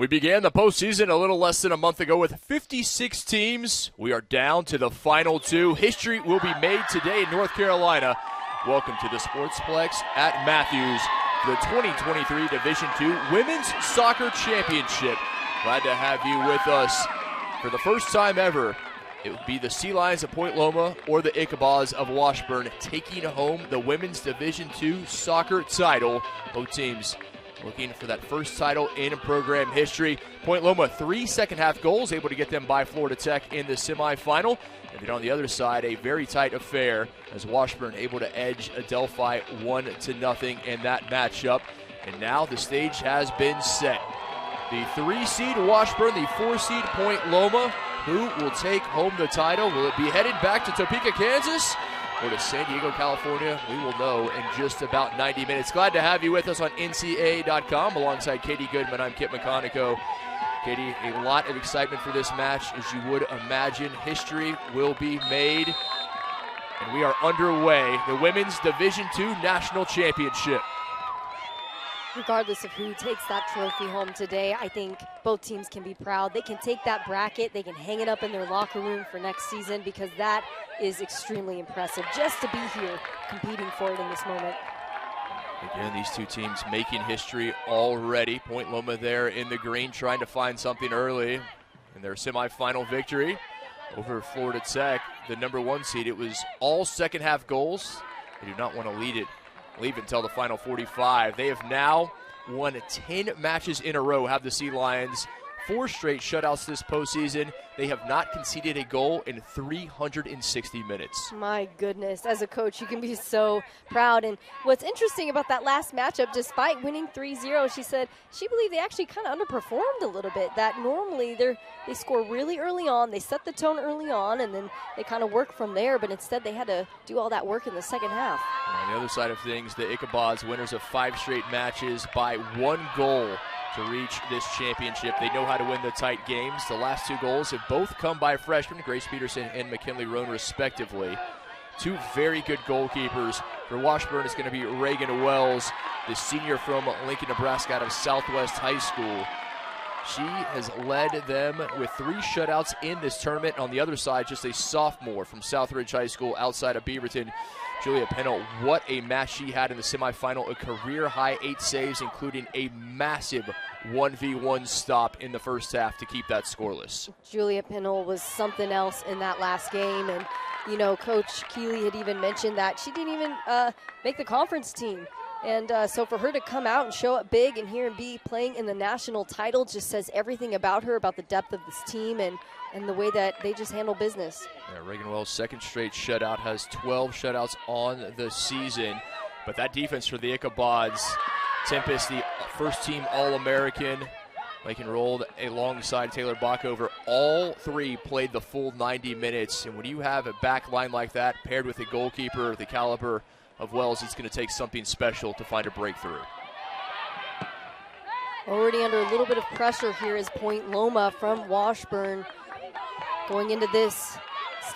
We began the postseason a little less than a month ago with 56 teams. We are down to the final two. History will be made today in North Carolina. Welcome to the Sportsplex at Matthews for the 2023 Division II Women's Soccer Championship. Glad to have you with us. For the first time ever, it would be the Sea Lions of Point Loma or the Ichabod's of Washburn taking home the Women's Division II soccer title. Both teams looking for that first title in program history. Point Loma, 3 second-half goals, able to get them by Florida Tech in the semifinal. And then on the other side, a very tight affair as Washburn able to edge Adelphi 1-0 in that matchup. And now the stage has been set. The 3-seed Washburn, the 4-seed Point Loma. Who will take home the title? Will it be headed back to Topeka, Kansas, or to San Diego, California? We will know in just about 90 minutes. Glad to have you with us on NCAA.com. Alongside Katie Goodman, I'm Kit McConico. Katie, a lot of excitement for this match. As you would imagine, history will be made. And we are underway. The Women's Division II National Championship. Regardless of who takes that trophy home today, I think both teams can be proud. They can take that bracket, they can hang it up in their locker room for next season, because that is extremely impressive just to be here competing for it in this moment. Again, these two teams making history already. Point Loma there in the green, trying to find something early in their semifinal victory over Florida Tech, the number 1 seed. It was all second-half goals. They do not want to leave until the final 45. They have now won 10 matches in a row, have the Sea Lions. 4 straight shutouts this postseason. They have not conceded a goal in 360 minutes. My goodness, as a coach, you can be so proud. And what's interesting about that last matchup, despite winning 3-0, she said she believed they actually kind of underperformed a little bit. That normally they score really early on, they set the tone early on, and then they kind of work from there. But instead, they had to do all that work in the second half. And on the other side of things, the Ichabod's, winners of 5 straight matches by 1 goal to reach this championship. They know how to win the tight games. The last 2 goals have both come by freshmen, Grace Peterson and McKinley Roan, respectively. 2 very good goalkeepers. For Washburn, it's going to be Reagan Wells, the senior from Lincoln, Nebraska, out of Southwest High School. She has led them with 3 shutouts in this tournament. On the other side, just a sophomore from Southridge High School outside of Beaverton, Julia Pennell. What a match she had in the semifinal. A career-high 8 saves, including a massive 1v1 stop in the first half to keep that scoreless. Julia Pennell was something else in that last game. And, you know, Coach Keeley had even mentioned that she didn't even make the conference team. And so for her to come out and show up big and here and be playing in the national title just says everything about her, about the depth of this team and the way that they just handle business. Yeah, Reagan Wells' second straight shutout, has 12 shutouts on the season. But that defense for the Ichabod's, Tempest, the first-team All-American, making rolled alongside Taylor Bockover. All 3 played the full 90 minutes. And when you have a back line like that, paired with a goalkeeper the caliber of Wells, it's going to take something special to find a breakthrough. Already under a little bit of pressure here is Point Loma from Washburn. Going into this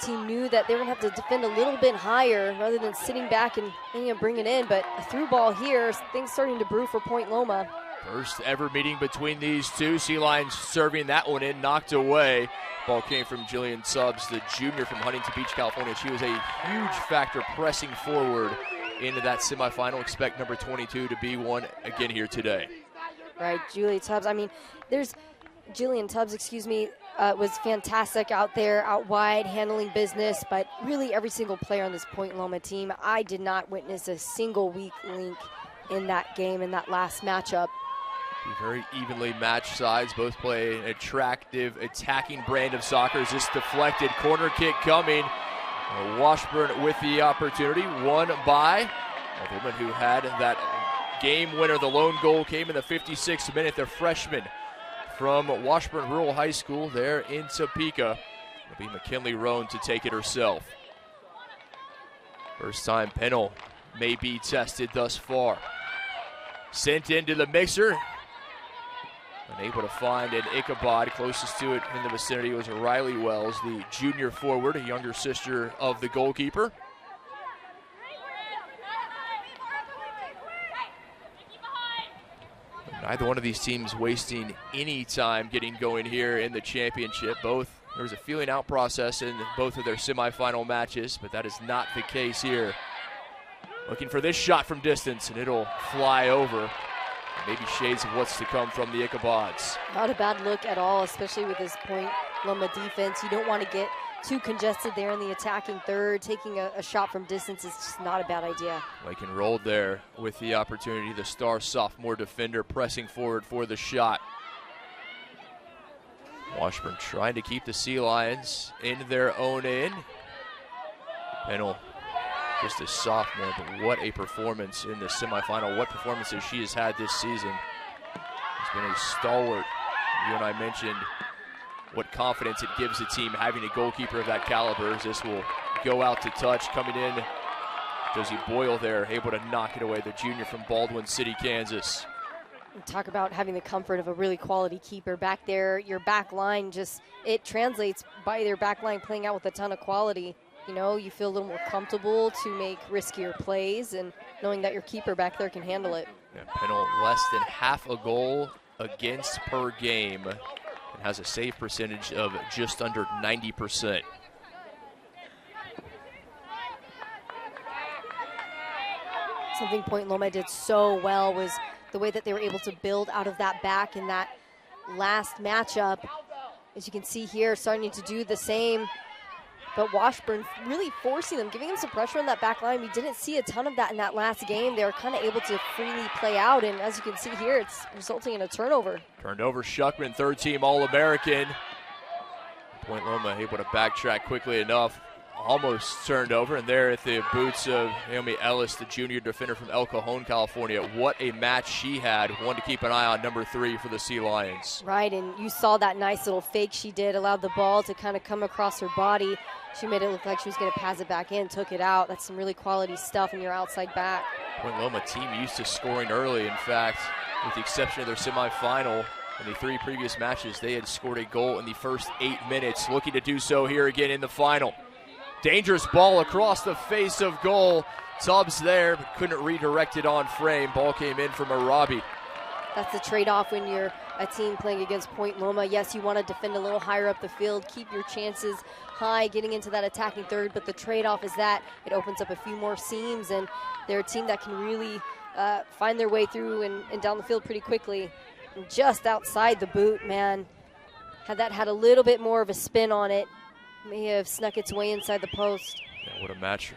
team knew that they were going to have to defend a little bit higher rather than sitting back and bring it in. But a through ball here, things starting to brew for Point Loma. First ever meeting between these two. Sea Lions serving that one in, knocked away. Ball came from Jillian Tubbs, the junior from Huntington Beach, California. She was a huge factor pressing forward into that semifinal. Expect number 22 to be one again here today. Right, Jillian Tubbs. I mean, Jillian Tubbs, was fantastic out there, out wide, handling business. But really every single player on this Point Loma team, I did not witness a single weak link in that game, in that last matchup. Very evenly matched sides. Both play an attractive, attacking brand of soccer. Is this deflected corner kick coming? Washburn with the opportunity, won by a woman who had that game winner. The lone goal came in the 56th minute. The freshman from Washburn Rural High School there in Topeka. It'll be McKinley Roan to take it herself. First time Pennell may be tested thus far. Sent into the mixer. Unable to find an Ichabod. Closest to it in the vicinity was Riley Wells, the junior forward, a younger sister of the goalkeeper. Neither one of these teams wasting any time getting going here in the championship. There was a feeling out process in both of their semifinal matches, but that is not the case here. Looking for this shot from distance, and it'll fly over. Maybe shades of what's to come from the Ichabods. Not a bad look at all, especially with this Point Loma defense. You don't want to get too congested there in the attacking third. Taking a shot from distance is just not a bad idea. Lakin rolled there with the opportunity. The star sophomore defender pressing forward for the shot. Washburn trying to keep the Sea Lions in their own end. Pennell, just a sophomore, but what a performance in the semifinal. What performances she has had this season. Has been a stalwart. You and I mentioned what confidence it gives a team having a goalkeeper of that caliber. This will go out to touch. Coming in, Josie Boyle there, able to knock it away, the junior from Baldwin City, Kansas. Talk about having the comfort of a really quality keeper back there. Your back line it translates by their back line playing out with a ton of quality. You know, you feel a little more comfortable to make riskier plays and knowing that your keeper back there can handle it. Yeah, Pennell less than half a goal against per game and has a save percentage of just under 90%. Something Point Loma did so well was the way that they were able to build out of that back in that last matchup. As you can see here, starting to do the same. But Washburn really forcing them, giving them some pressure on that back line. We didn't see a ton of that in that last game. They were kind of able to freely play out, and as you can see here, it's resulting in a turnover. Turned over Shuckman, third team All-American. Point Loma able to backtrack quickly enough. Almost turned over, and there at the boots of Naomi Ellis, the junior defender from El Cajon, California. What a match she had. One to keep an eye on, number 3 for the Sea Lions. Right, and you saw that nice little fake she did, allowed the ball to kind of come across her body. She made it look like she was going to pass it back in, took it out. That's some really quality stuff in your outside back. Point Loma team used to scoring early. In fact, with the exception of their semifinal, in the 3 previous matches, they had scored a goal in the first 8 minutes. Looking to do so here again in the final. Dangerous ball across the face of goal. Tubbs there, but couldn't redirect it on frame. Ball came in from Arabi. That's the trade-off when you're a team playing against Point Loma. Yes, you want to defend a little higher up the field, keep your chances high getting into that attacking third, but the trade-off is that it opens up a few more seams, and they're a team that can really find their way through and down the field pretty quickly. And just outside the boot, man. Had that had a little bit more of a spin on it, may have snuck its way inside the post. Yeah, what a match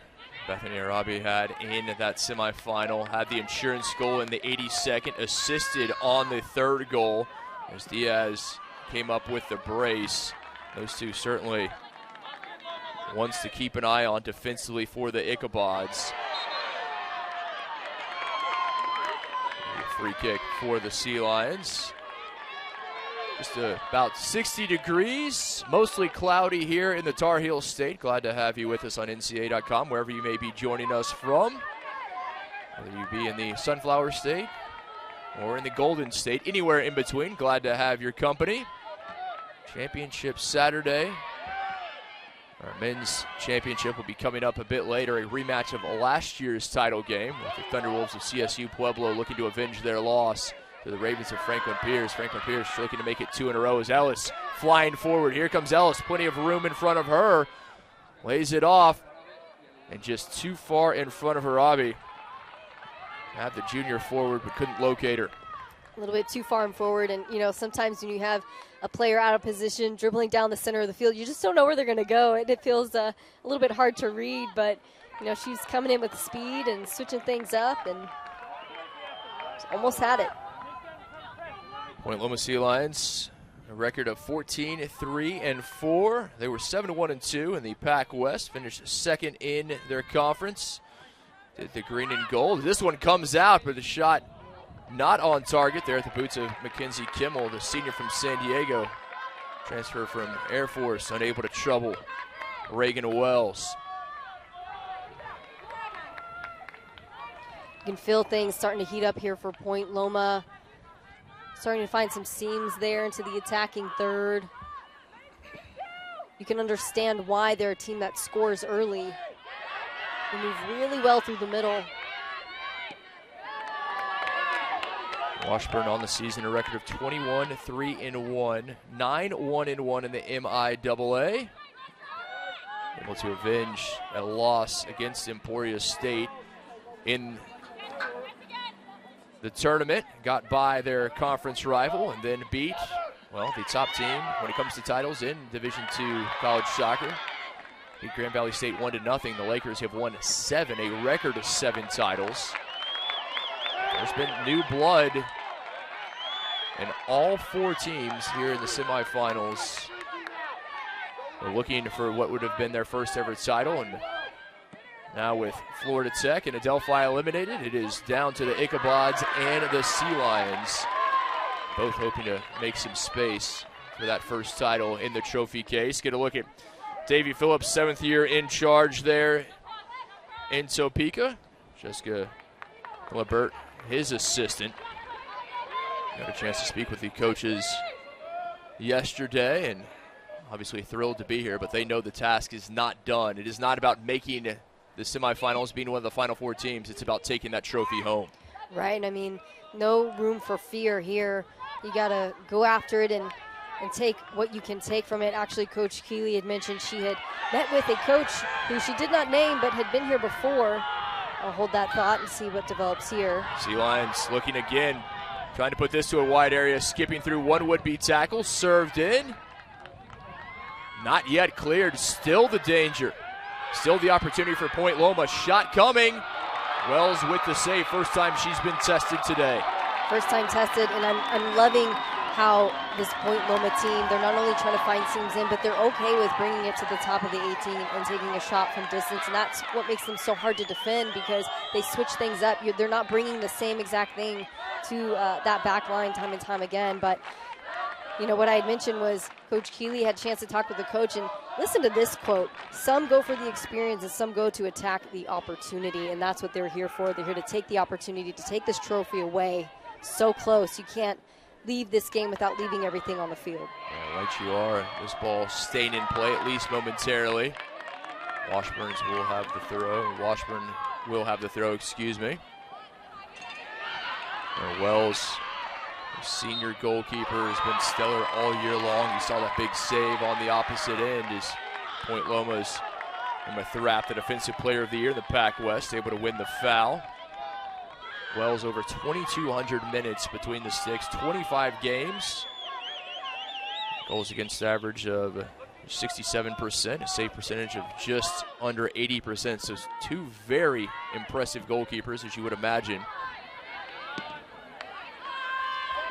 Bethany Arabi had in that semifinal. Had the insurance goal in the 82nd, assisted on the 3rd goal as Diaz came up with the brace. Those two certainly ones to keep an eye on defensively for the Ichabods. Free kick for the Sea Lions. Just about 60 degrees, mostly cloudy here in the Tar Heel State. Glad to have you with us on NCAA.com, wherever you may be joining us from. Whether you be in the Sunflower State or in the Golden State, anywhere in between, glad to have your company. Championship Saturday. Our men's championship will be coming up a bit later, a rematch of last year's title game with the Thunderwolves of CSU Pueblo looking to avenge their loss to the Ravens of Franklin Pierce. Franklin Pierce looking to make it 2 in a row as Ellis flying forward. Here comes Ellis, plenty of room in front of her. Lays it off, and just too far in front of Arabi. Had the junior forward, but couldn't locate her. A little bit too far and forward, and you know, sometimes when you have a player out of position dribbling down the center of the field, you just don't know where they're going to go, and it feels a little bit hard to read, but you know, she's coming in with speed and switching things up, and almost had it. Point Loma Sea Lions, a record of 14-3-4. They were 7-1-2 in the Pac West, finished 2nd in their conference. Did the green and gold. This one comes out, but the shot not on target there at the boots of Mackenzie Kimmel, the senior from San Diego. Transfer from Air Force, unable to trouble Reagan Wells. You can feel things starting to heat up here for Point Loma. Starting to find some seams there into the attacking third. You can understand why they're a team that scores early. They move really well through the middle. Washburn on the season, a record of 21-3-1, 9-1-1 in the MIAA. Able to avenge a loss against Emporia State in the tournament. Got by their conference rival and then beat, well, the top team when it comes to titles in Division II college soccer. Beat Grand Valley State 1-0. The Lakers have won 7, a record of 7 titles. There's been new blood in all 4 teams here in the semifinals. They're looking for what would have been their first ever title, and now with Florida Tech and Adelphi eliminated, it is down to the Ichabods and the Sea Lions, both hoping to make some space for that first title in the trophy case. Get a look at Davey Phillips, 7th year in charge there in Topeka. Jessica Glabert, his assistant. Got a chance to speak with the coaches yesterday, and obviously thrilled to be here, but they know the task is not done. It is not about making the semifinals, being one of the Final Four teams. It's about taking that trophy home. Right. I mean, no room for fear here. You got to go after it and take what you can take from it. Actually, Coach Keeley had mentioned she had met with a coach who she did not name but had been here before. I'll hold that thought and see what develops here. Sea Lions looking again, trying to put this to a wide area, skipping through one would-be tackle, served in. Not yet cleared, still the danger. Still the opportunity for Point Loma. Shot coming. Wells with the save. First time she's been tested today. First time tested, and I'm loving how this Point Loma team, they're not only trying to find seams in, but they're okay with bringing it to the top of the 18 and taking a shot from distance, and that's what makes them so hard to defend, because they switch things up. They're not bringing the same exact thing to that back line time and time again. But you know, what I had mentioned was Coach Keeley had a chance to talk with the coach, and listen to this quote: some go for the experience and some go to attack the opportunity, and that's what they're here for. They're here to take the opportunity to take this trophy away. So close. You can't leave this game without leaving everything on the field. Yeah, right you are. This ball staying in play at least momentarily. Washburn will have the throw. Excuse me. Wells, senior goalkeeper, has been stellar all year long. You saw that big save on the opposite end as Point Loma's Thrapp, the defensive player of the year in the Pac West, able to win the foul. Wells over 2,200 minutes between the sticks, 25 games. Goals against average of 67%, a save percentage of just under 80%. So 2 very impressive goalkeepers, as you would imagine.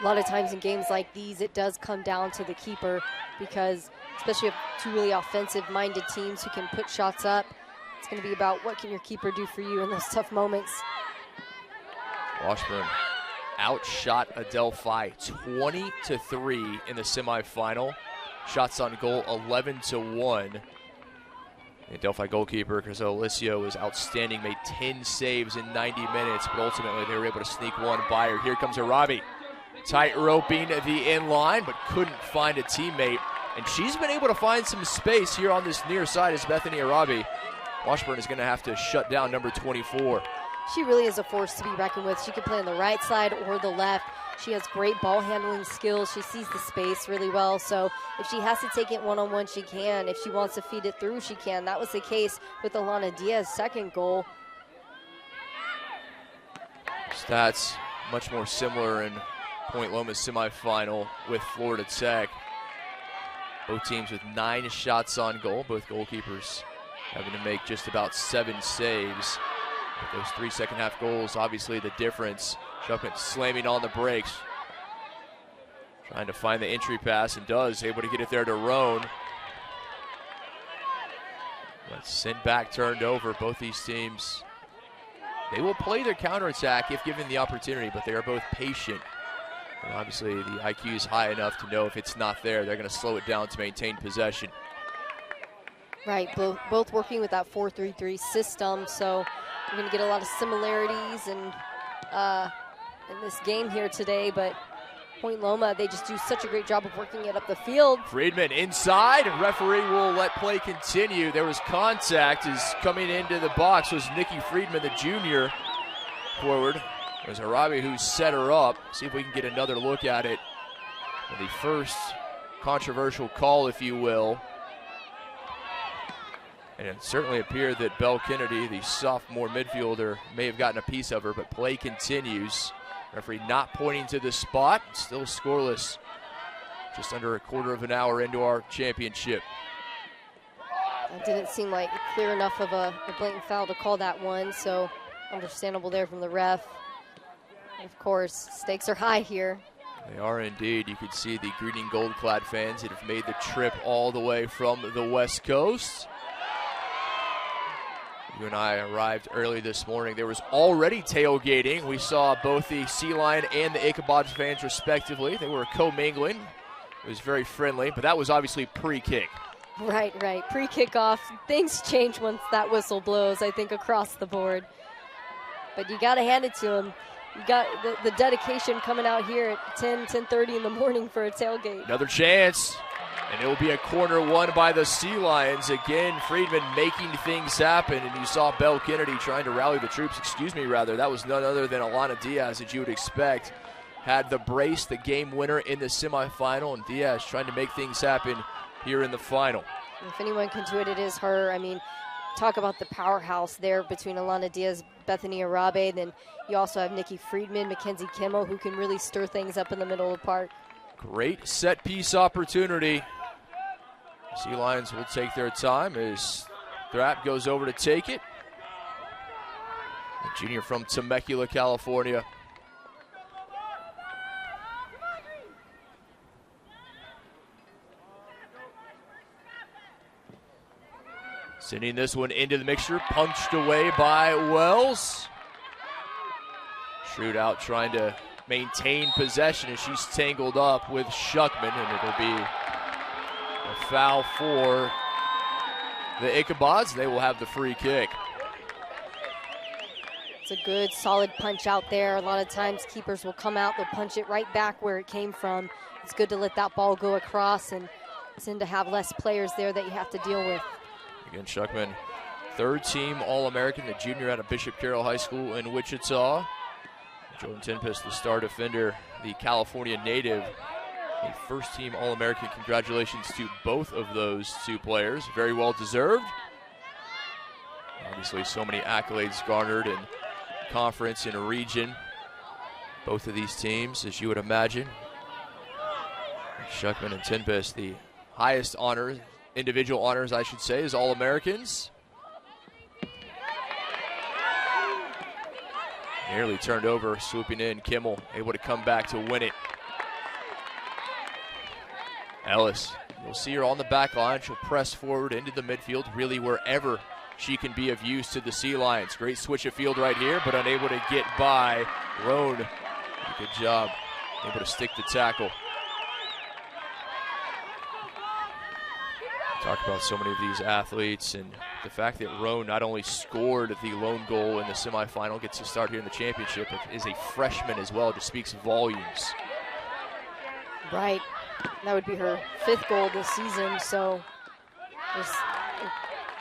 A lot of times in games like these, it does come down to the keeper, because especially if 2 really offensive-minded teams who can put shots up, it's going to be about what can your keeper do for you in those tough moments. Washburn outshot Adelphi 20-3 in the semifinal. Shots on goal 11-1. The Adelphi goalkeeper, Crizel Alicio, was outstanding, made 10 saves in 90 minutes, but ultimately they were able to sneak one by her. Here comes Arabi, tight-roping the in-line, but couldn't find a teammate. And she's been able to find some space here on this near side as Bethany Arabi. Washburn is going to have to shut down number 24. She really is a force to be reckoned with. She can play on the right side or the left. She has great ball handling skills. She sees the space really well. So if she has to take it one-on-one, she can. If she wants to feed it through, she can. That was the case with Alana Diaz's second goal. Stats much more similar in Point Loma's semifinal with Florida Tech. Both teams with 9 shots on goal. Both goalkeepers having to make just about 7 saves. But those 3 second-half goals, obviously the difference. Shuckman slamming on the brakes. Trying to find the entry pass, and does. Able to get it there to Roan. But sent back, turned over. Both these teams, they will play their counterattack if given the opportunity, but they are both patient. And obviously the IQ is high enough to know if it's not there, they're going to slow it down to maintain possession. Right, both working with that 4-3-3 system, so you're going to get a lot of similarities in this game here today, but Point Loma, they just do such a great job of working it up the field. Friedman inside, and referee will let play continue. There was contact as coming into the box was Nikki Friedman, the junior forward. It was Arabi who set her up. See if we can get another look at it. The first controversial call, if you will. And it certainly appeared that Belle Kennedy, the sophomore midfielder, may have gotten a piece of her, but play continues. Referee not pointing to the spot, still scoreless. Just under a quarter of an hour into our championship. It didn't seem like clear enough of a blatant foul to call that one, so understandable there from the ref. And of course, stakes are high here. They are indeed. You could see the green and gold clad fans that have made the trip all the way from the West Coast. You and I arrived early this morning. There was already tailgating. We saw both the Sea Lion and the Ichabod fans respectively. They were co-mingling. It was very friendly, but that was obviously pre-kick. Right. Pre-kickoff, things change once that whistle blows, I think, across the board. But you got to hand it to them. You got the dedication coming out here at 10:30 in the morning for a tailgate. Another chance, and it will be a corner won by the Sea Lions. Again, Friedman making things happen, and you saw Belle Kennedy trying to rally the troops. That was none other than Alana Diaz, that you would expect. Had the brace, the game winner in the semifinal, and Diaz trying to make things happen here in the final. If anyone can do it, it is her. I mean, talk about the powerhouse there between Alana Diaz, Bethany Arabe. Then you also have Nikki Friedman, Mackenzie Kimmel, who can really stir things up in the middle of the park. Great set piece opportunity. Sea Lions will take their time as Thrapp goes over to take it. The junior from Temecula, California. Sending this one into the mixture, punched away by Wells. Shootout trying to maintain possession as she's tangled up with Shuckman, and it'll be a foul for the Ichabods. They will have the free kick. It's a good, solid punch out there. A lot of times keepers will come out, they'll punch it right back where it came from. It's good to let that ball go across and tend to have less players there that you have to deal with. Again, Shuckman, third-team All-American, the junior out of Bishop Carroll High School in Wichita. Jordan Tempest, the star defender, the California native, a first-team All-American. Congratulations to both of those two players. Very well deserved. Obviously, so many accolades garnered in conference and region. Both of these teams, as you would imagine. Shuckman and Tempest, the highest honor, individual honors, I should say, is All-Americans. Nearly turned over, swooping in. Kimmel able to come back to win it. Ellis, you'll see her on the back line. She'll press forward into the midfield, really wherever she can be of use to the Sea Lions. Great switch of field right here, but unable to get by Roan. Good job, able to stick the tackle. Talk about so many of these athletes, and the fact that Roan not only scored the lone goal in the semifinal, gets to start here in the championship, but is a freshman as well, just speaks volumes. Right. That would be her 5th goal this season, so just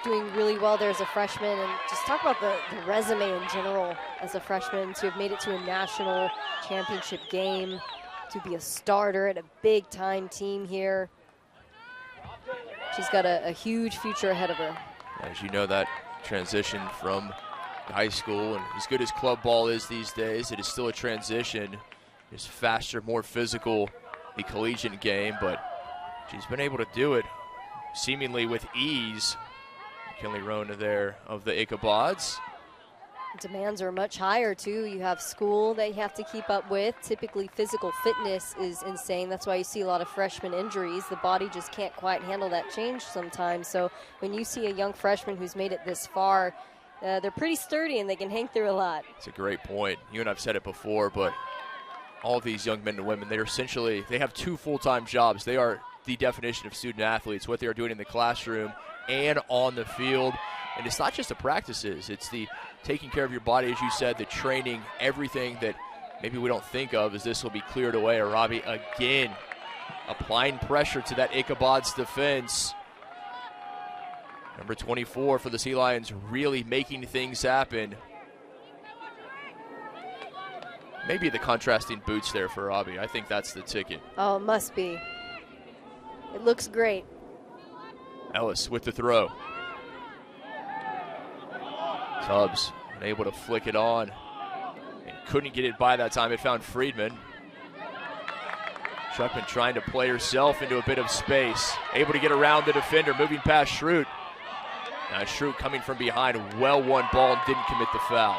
doing really well there as a freshman. And just talk about the resume in general as a freshman, to have made it to a national championship game, to be a starter at a big-time team here. She's got a huge future ahead of her. As you know, that transition from high school, and as good as club ball is these days, it is still a transition. It's faster, more physical, the collegiate game, but she's been able to do it seemingly with ease. Kinley Roan there of the Ichabods. Demands are much higher, too. You have school that you have to keep up with. Typically, physical fitness is insane. That's why you see a lot of freshman injuries. The body just can't quite handle that change sometimes. So when you see a young freshman who's made it this far, they're pretty sturdy and they can hang through a lot. It's a great point. You and I've said it before, but all of these young men and women, they have 2 full-time jobs. They are the definition of student athletes, what they are doing in the classroom and on the field. And it's not just the practices, it's the taking care of your body, as you said, the training, everything that maybe we don't think of as this will be cleared away. Arabi again applying pressure to that Ichabod's defense. Number 24 for the Sea Lions, really making things happen. Maybe the contrasting boots there for Robbie. I think that's the ticket. Oh, it must be. It looks great. Ellis with the throw. Tubbs unable to flick it on and couldn't get it by that time. It found Friedman. Shuckman trying to play herself into a bit of space. Able to get around the defender, moving past Schrute. Now Schrute coming from behind, well-won ball and didn't commit the foul.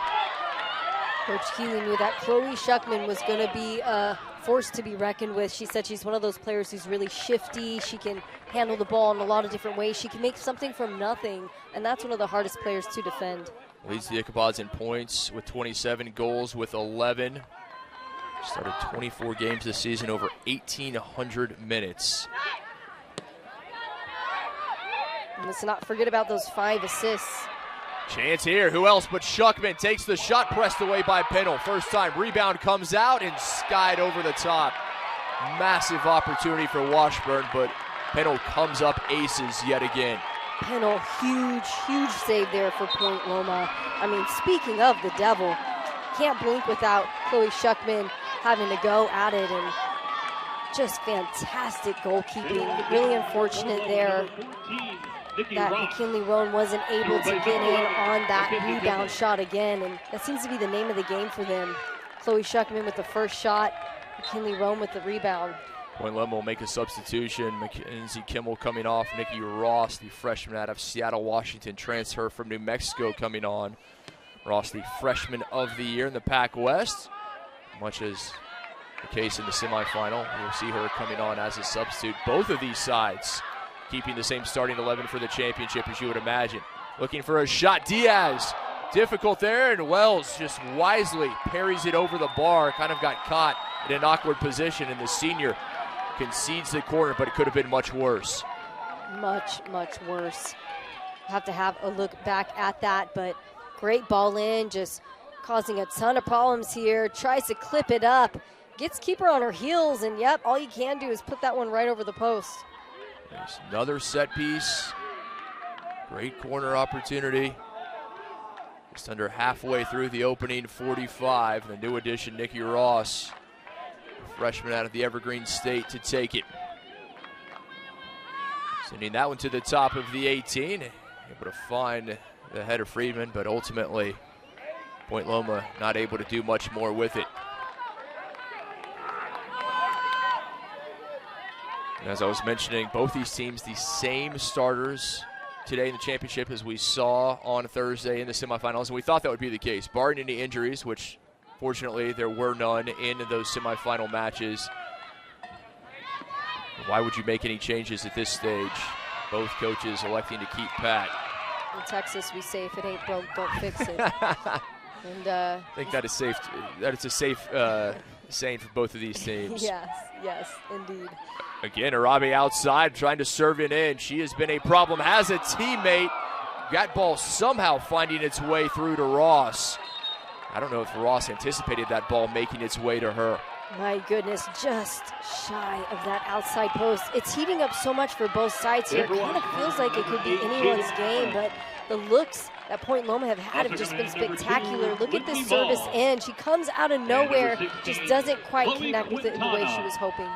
Coach Keeley knew that Chloe Shuckman was going to be a force to be reckoned with. She said she's one of those players who's really shifty. She can handle the ball in a lot of different ways. She can make something from nothing, and that's one of the hardest players to defend. Leads the Ichabods in points with 27 goals with 11. Started 24 games this season, over 1,800 minutes. And let's not forget about those 5 assists. Chance here, who else but Shuckman takes the shot, pressed away by Pennell. First time, rebound comes out and skied over the top. Massive opportunity for Washburn, but Pennell comes up aces yet again. Pennell, huge save there for Point Loma. I mean, speaking of the devil, can't blink without Chloe Shuckman having to go at it, and just fantastic goalkeeping. Really unfortunate there that McKinley Roan wasn't able to get in on that rebound shot again, and that seems to be the name of the game for them. Chloe Shuckman with the first shot, McKinley Roan with the rebound. Point Loma will make a substitution. Mackenzie Kimmel coming off. Nikki Ross, the freshman out of Seattle, Washington, transfer from New Mexico, coming on. Ross, the freshman of the year in the Pac West, much as the case in the semifinal. We'll see her coming on as a substitute. Both of these sides keeping the same starting 11 for the championship, as you would imagine. Looking for a shot. Diaz, difficult there, and Wells just wisely parries it over the bar. Kind of got caught in an awkward position, and the senior concedes the corner, but it could have been much worse. Much worse. Have to have a look back at that, but great ball in, just causing a ton of problems here. Tries to clip it up, gets keeper on her heels, and yep, all you can do is put that one right over the post. There's another set piece. Great corner opportunity. Just under halfway through the opening 45. The new addition, Nikki Ross, a freshman out of the Evergreen State, to take it. Sending that one to the top of the 18. Able to find the header Friedman, but ultimately Point Loma not able to do much more with it. And as I was mentioning, both these teams, the same starters today in the championship as we saw on Thursday in the semifinals, and we thought that would be the case, barring any injuries, which fortunately there were none in those semifinal matches. Why would you make any changes at this stage? Both coaches electing to keep pat. In Texas, we say if it ain't broke, don't fix it. And I think that is safe. That it's a safe saying for both of these teams. Yes, indeed. Again, Arabi outside trying to serve it in. She has been a problem, has a teammate. That ball somehow finding its way through to Ross. I don't know if Ross anticipated that ball making its way to her. My goodness, just shy of that outside post. It's heating up so much for both sides here. It kind of feels like it could be anyone's game, but the looks that Point Loma have had have just been spectacular. Look at this service in. She comes out of nowhere, just doesn't quite connect with it in the way she was hoping.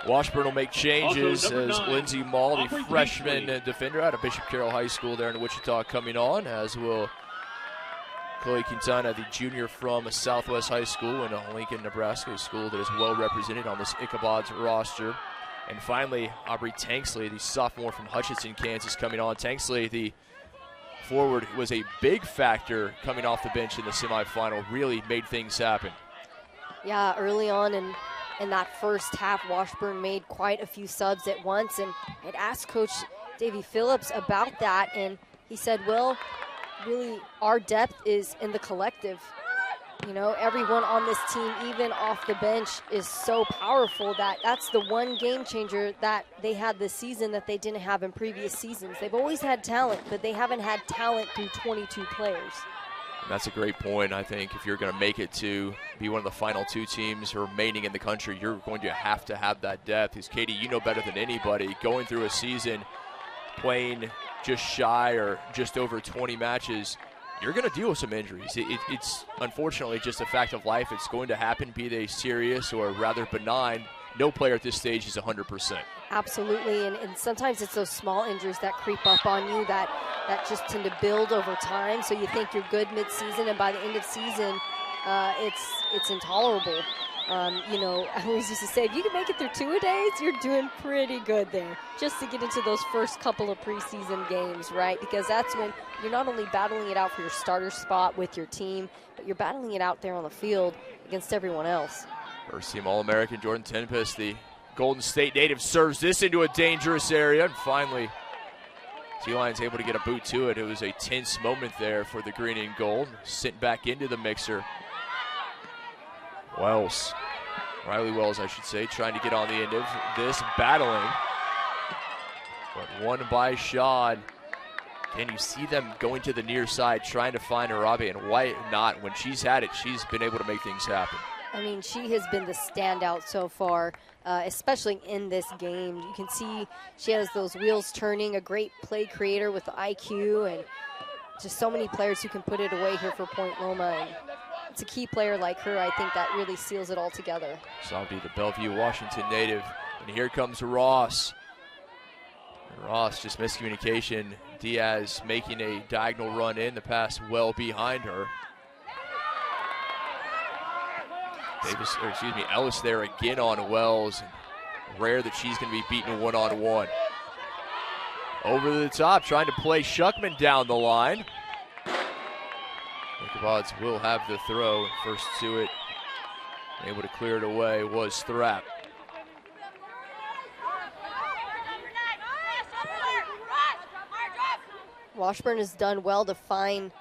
Washburn will make changes as Lindsey Mall, the freshman defender out of Bishop Carroll High School there in Wichita, coming on, as will Chloe Quintana, the junior from Southwest High School in Lincoln, Nebraska, a school that is well represented on this Ichabod's roster. And finally, Aubrey Tanksley, the sophomore from Hutchinson, Kansas, coming on. Tanksley, the forward, was a big factor coming off the bench in the semifinal, really made things happen. Yeah, early on in that first half, Washburn made quite a few subs at once, and I'd asked Coach Davey Phillips about that, and he said, well, really our depth is in the collective. You know, everyone on this team, even off the bench, is so powerful that that's the one game changer that they had this season that they didn't have in previous seasons. They've always had talent, but they haven't had talent through 22 players. That's a great point. I think if you're going to make it to be one of the final two teams remaining in the country, you're going to have that depth. Because, Katie, you know better than anybody, going through a season playing just shy or just over 20 matches, you're going to deal with some injuries. It's unfortunately just a fact of life. It's going to happen, be they serious or rather benign. No player at this stage is 100%. Absolutely, and sometimes it's those small injuries that creep up on you that just tend to build over time. So you think you're good mid-season, and by the end of season, it's intolerable. You know, I always used to say, if you can make it through 2-a-days, you're doing pretty good there, just to get into those first couple of preseason games, right? Because that's when you're not only battling it out for your starter spot with your team, but you're battling it out there on the field against everyone else. First team All-American Jordan Tempest, the Golden State native, serves this into a dangerous area. And finally, Sea Lions able to get a boot to it. It was a tense moment there for the green and gold. Sent back into the mixer. Riley Wells, I should say, trying to get on the end of this, battling. But won by Shad. Can you see them going to the near side, trying to find Arabi, and why not? When she's had it, she's been able to make things happen. I mean, she has been the standout so far, especially in this game. You can see she has those wheels turning, a great play creator with the IQ, and just so many players who can put it away here for Point Loma. And it's a key player like her, I think, that really seals it all together. So that'll be the Bellevue, Washington native. And here comes Ross. And Ross, just miscommunication. Diaz making a diagonal run in, the pass well behind her. Ellis there again on Wells. Rare that she's going to be beaten one-on-one. Over the top, trying to play Shuckman down the line. Ichabod's will have the throw. First to it, able to clear it away, was Thrapp. Washburn has done well to find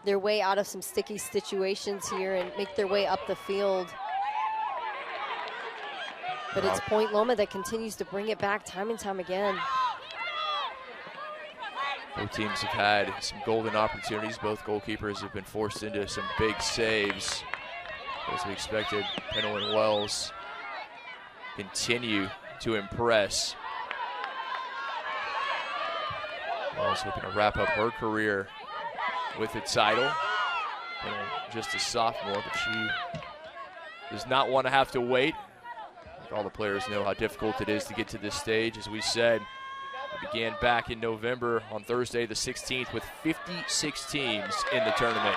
their way out of some sticky situations here and make their way up the field. But it's Point Loma that continues to bring it back time and time again. Both teams have had some golden opportunities. Both goalkeepers have been forced into some big saves. As we expected, Pennell and Wells continue to impress. Wells looking to wrap up her career with the title. Pennell just a sophomore, but she does not want to have to wait. All the players know how difficult it is to get to this stage. As we said, it began back in November on Thursday the 16th with 56 teams in the tournament.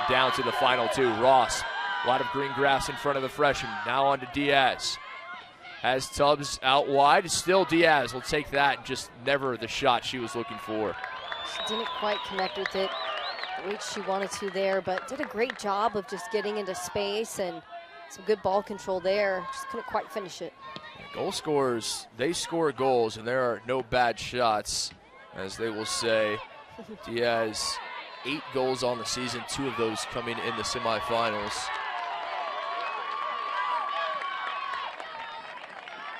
Down to the final two. Ross, a lot of green grass in front of the freshman. Now on to Diaz. Has Tubbs out wide. Still Diaz will take that. Just never the shot she was looking for. She didn't quite connect with it the way she wanted to there, but did a great job of just getting into space and some good ball control there. Just couldn't quite finish it. Goal scorers, they score goals, and there are no bad shots, as they will say. Diaz, 8 goals on the season, 2 of those coming in the semifinals.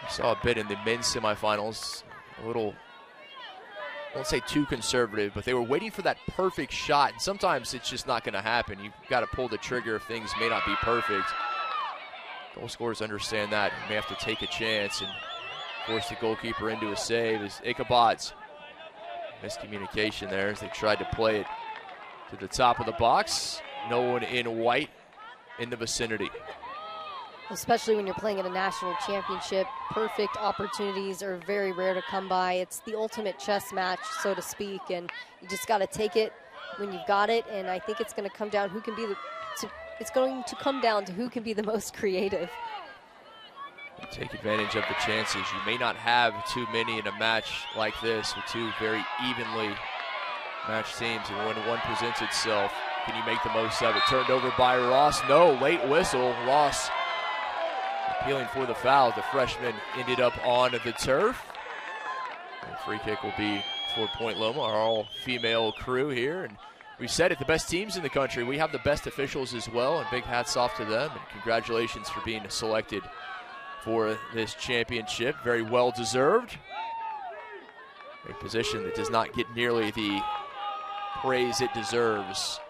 We saw a bit in the men's semifinals, a little, I won't say too conservative, but they were waiting for that perfect shot, and sometimes it's just not going to happen. You've got to pull the trigger if things may not be perfect. Goal scorers understand that. You may have to take a chance and force the goalkeeper into a save. As Ichabod's miscommunication there as they tried to play it to the top of the box. No one in white in the vicinity. Especially when you're playing in a national championship, perfect opportunities are very rare to come by. It's the ultimate chess match, so to speak, and you just got to take it when you've got it. And I think it's going to come down who can be the. It's going to come down to who can be the most creative. Take advantage of the chances. You may not have too many in a match like this with 2 very evenly matched teams, and when one presents itself, can you make the most of it? Turned over by Ross. No, late whistle. Ross appealing for the foul. The freshman ended up on the turf. And free kick will be for Point Loma, our all-female crew here. And we said it, the best teams in the country. We have the best officials as well, and big hats off to them. And congratulations for being selected for this championship. Very well deserved. A position that does not get nearly the praise it deserves.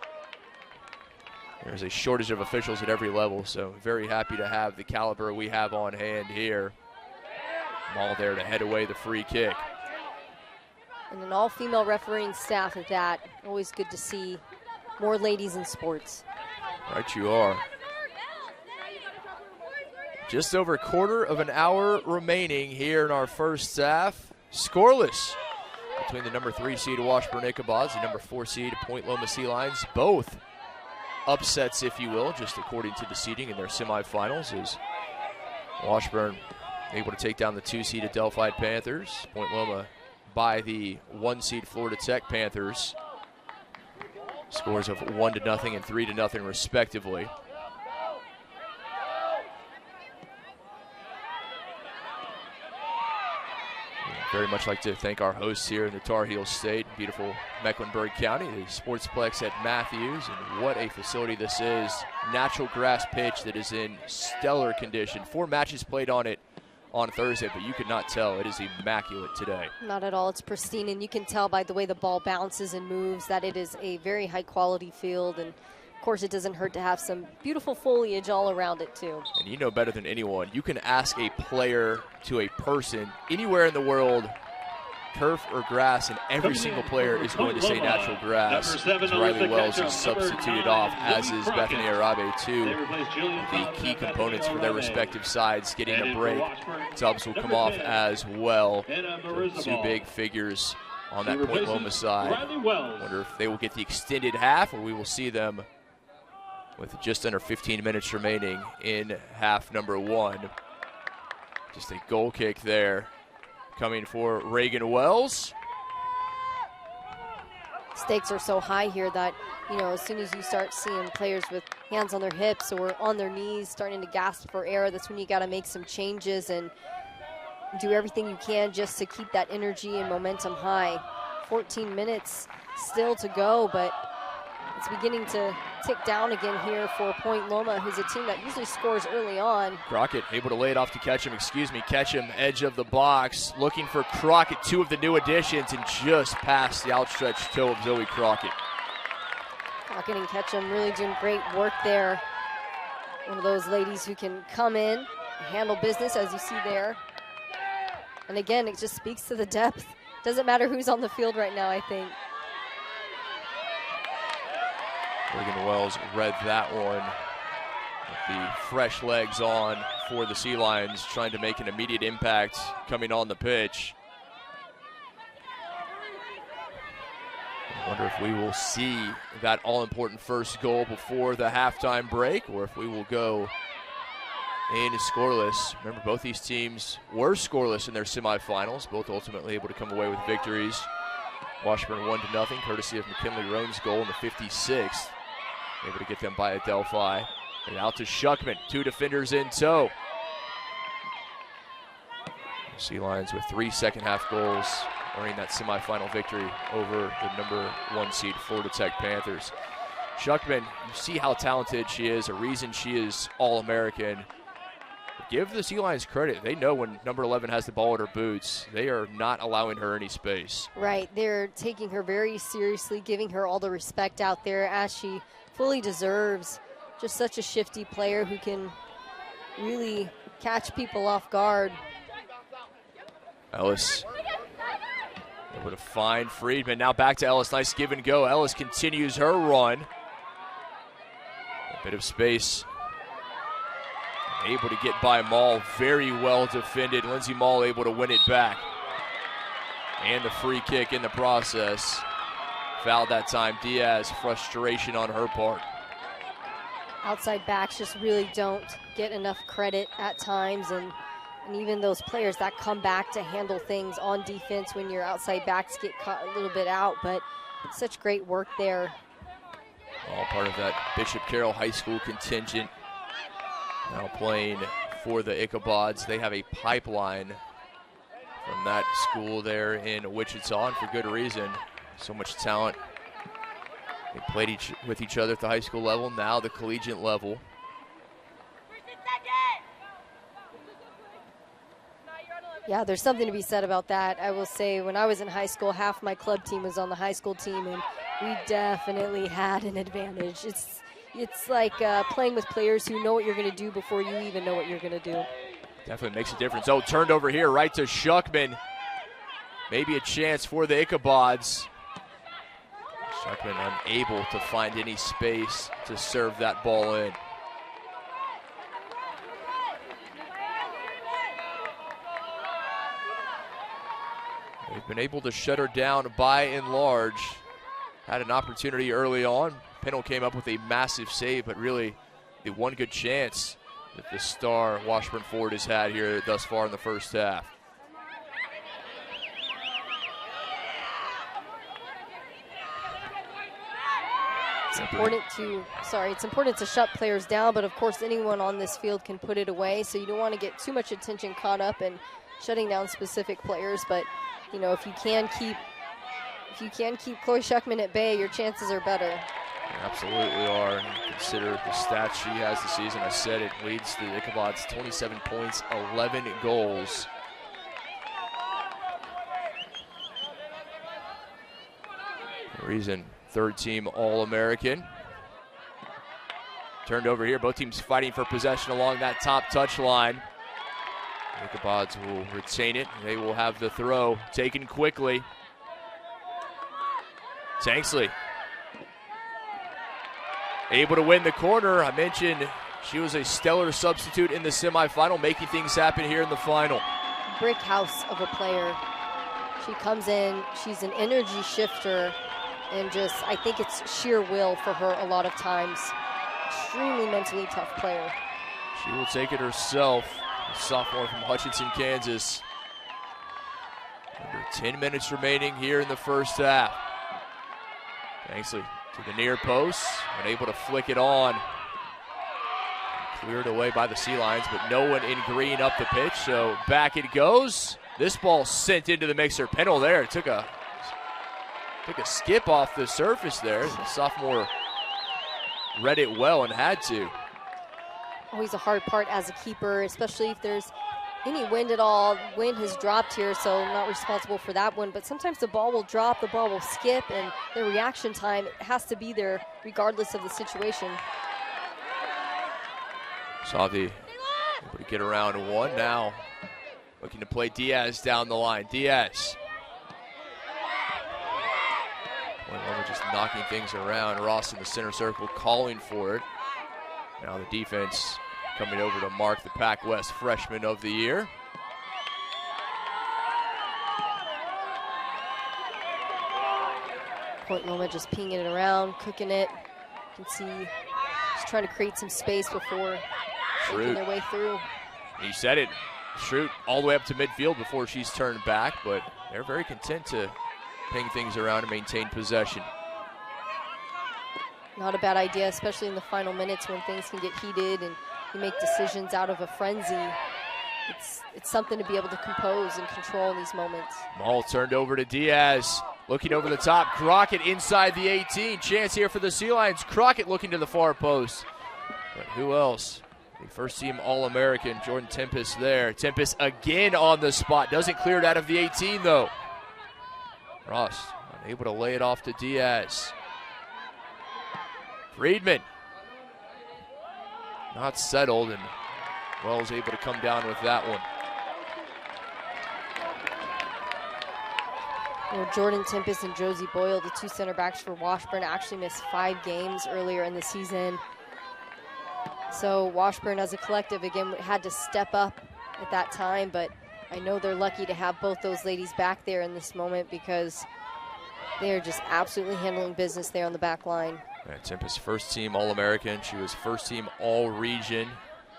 There's a shortage of officials at every level, so very happy to have the caliber we have on hand here. All there to head away the free kick. And an all-female refereeing staff at that. Always good to see more ladies in sports. Right you are. Just over a quarter of an hour remaining here in our first half. Scoreless between the number 3 seed Washburn Ichabods and number 4 seed Point Loma Sea Lions. Both upsets, if you will, just according to the seeding in their semifinals, is Washburn able to take down the 2 seed Adelphi Panthers. Point Loma by the 1 seed Florida Tech Panthers. Scores of 1-0 and 3-0 respectively. Very much like to thank our hosts here in the Tar Heel State, beautiful Mecklenburg County, the Sportsplex at Matthews, and what a facility this is. Natural grass pitch that is in stellar condition. 4 matches played on it on Thursday, but you could not tell. It is immaculate today. Not at all. It's pristine, and you can tell by the way the ball bounces and moves that it is a very high-quality field, and of course it doesn't hurt to have some beautiful foliage all around it too. And you know better than anyone, you can ask a player to a person anywhere in the world, turf or grass, and every single player is going to say natural grass. As Riley Wells is substituted off, as is Bethany Arabe, too. The key components for their respective sides getting a break. Tubbs will come off as well. So 2 big figures on that Point Loma side. Wonder if they will get the extended half, or we will see them with just under 15 minutes remaining in half number 1. Just a goal kick there coming for Reagan Wells. Stakes are so high here that, you know, as soon as you start seeing players with hands on their hips or on their knees starting to gasp for air, that's when you got to make some changes and do everything you can just to keep that energy and momentum high. 14 minutes still to go, but it's beginning to tick down again here for Point Loma, who's a team that usually scores early on. Crockett able to lay it off to Ketchum, Ketchum, edge of the box, looking for Crockett, 2 of the new additions, and just past the outstretched toe of Zoe Crockett. Crockett and Ketchum really doing great work there. One of those ladies who can come in and handle business, as you see there. And again, it just speaks to the depth. Doesn't matter who's on the field right now, I think. Reagan Wells read that one with the fresh legs on for the Sea Lions, trying to make an immediate impact coming on the pitch. I wonder if we will see that all-important first goal before the halftime break, or if we will go in scoreless. Remember, both these teams were scoreless in their semifinals, both ultimately able to come away with victories. Washburn 1-0, courtesy of McKinley Roan's goal in the 56th. Able to get them by Adelphi. And out to Shuckman, 2 defenders in tow. Sea Lions with 3 second-half goals, earning that semifinal victory over the number 1 seed Florida Tech Panthers. Shuckman, you see how talented she is, a reason she is All-American. Give the Sea Lions credit. They know when number 11 has the ball at her boots, they are not allowing her any space. Right, they're taking her very seriously, giving her all the respect out there as she fully deserves. Just such a shifty player who can really catch people off guard. Ellis able to find Friedman. Now back to Ellis. Nice give and go. Ellis continues her run. A bit of space. Able to get by Mall. Very well defended. Lindsey Mall able to win it back. And the free kick in the process. Fouled that time. Diaz, frustration on her part. Outside backs just really don't get enough credit at times, and even those players that come back to handle things on defense when your outside backs get caught a little bit out, but such great work there. All part of that Bishop Carroll High School contingent. Now playing for the Ichabods. They have a pipeline from that school there in Wichita, and for good reason. So much talent. They played with each other at the high school level, now the collegiate level. Yeah, there's something to be said about that. I will say, when I was in high school, half my club team was on the high school team, and we definitely had an advantage. It's like playing with players who know what you're going to do before you even know what you're going to do. Definitely makes a difference. Oh, turned over here, right to Shuckman. Maybe a chance for the Ichabods. Shuckman unable to find any space to serve that ball in. They've been able to shut her down by and large. Had an opportunity early on. Pennell came up with a massive save, but really the one good chance that the star Washburn forward has had here thus far in the first half. It's important to shut players down, but of course anyone on this field can put it away, so you don't want to get too much attention caught up in shutting down specific players. But you know, if you can keep Chloe Shuckman at bay, your chances are better. They absolutely are. And consider the stats she has this season. I said it leads the Ichabod's 27 points, 11 goals. Reason third team All-American. Turned over here, both teams fighting for possession along that top touch line. Ichabods will retain it. They will have the throw taken quickly. Tanksley able to win the corner. I mentioned she was a stellar substitute in the semifinal, making things happen here in the final. Brick house of a player. She comes in, she's an energy shifter, and just, I think it's sheer will for her a lot of times. Extremely mentally tough player. She will take it herself. A sophomore from Hutchinson, Kansas. Under 10 minutes remaining here in the first half. Tanksley to the near post, unable to flick it on. Cleared away by the Sea Lions, but no one in green up the pitch, so back it goes. This ball sent into the mixer. Pennell there took a skip off the surface there. The sophomore read it well and had to. Always a hard part as a keeper, especially if there's any wind at all. Wind has dropped here, so I'm not responsible for that one. But sometimes the ball will drop, the ball will skip, and the reaction time has to be there regardless of the situation. Savi able to get around one. Now looking to play Diaz down the line. Diaz. Loma just knocking things around. Ross in the center circle calling for it. Now the defense coming over to mark the Pac West Freshman of the Year. Point Loma just pinging it around, cooking it. You can see just trying to create some space before making their way through. You said it. Schrute all the way up to midfield before she's turned back, but they're very content to ping things around and maintain possession. Not a bad idea, especially in the final minutes when things can get heated and you make decisions out of a frenzy. It's something to be able to compose and control in these moments. Ball turned over to Diaz. Looking over the top, Crockett inside the 18. Chance here for the Sea Lions. Crockett looking to the far post. But who else? The first team All-American, Jordan Tempest there. Tempest again on the spot. Doesn't clear it out of the 18 though. Ross unable to lay it off to Diaz. Friedman not settled, and Wells able to come down with that one. Well, Jordan Tempest and Josie Boyle, the two center backs for Washburn, actually missed 5 games earlier in the season. So Washburn as a collective, again, had to step up at that time, but I know they're lucky to have both those ladies back there in this moment because they are just absolutely handling business there on the back line. Yeah, Tempest first team All-American. She was first team All-Region,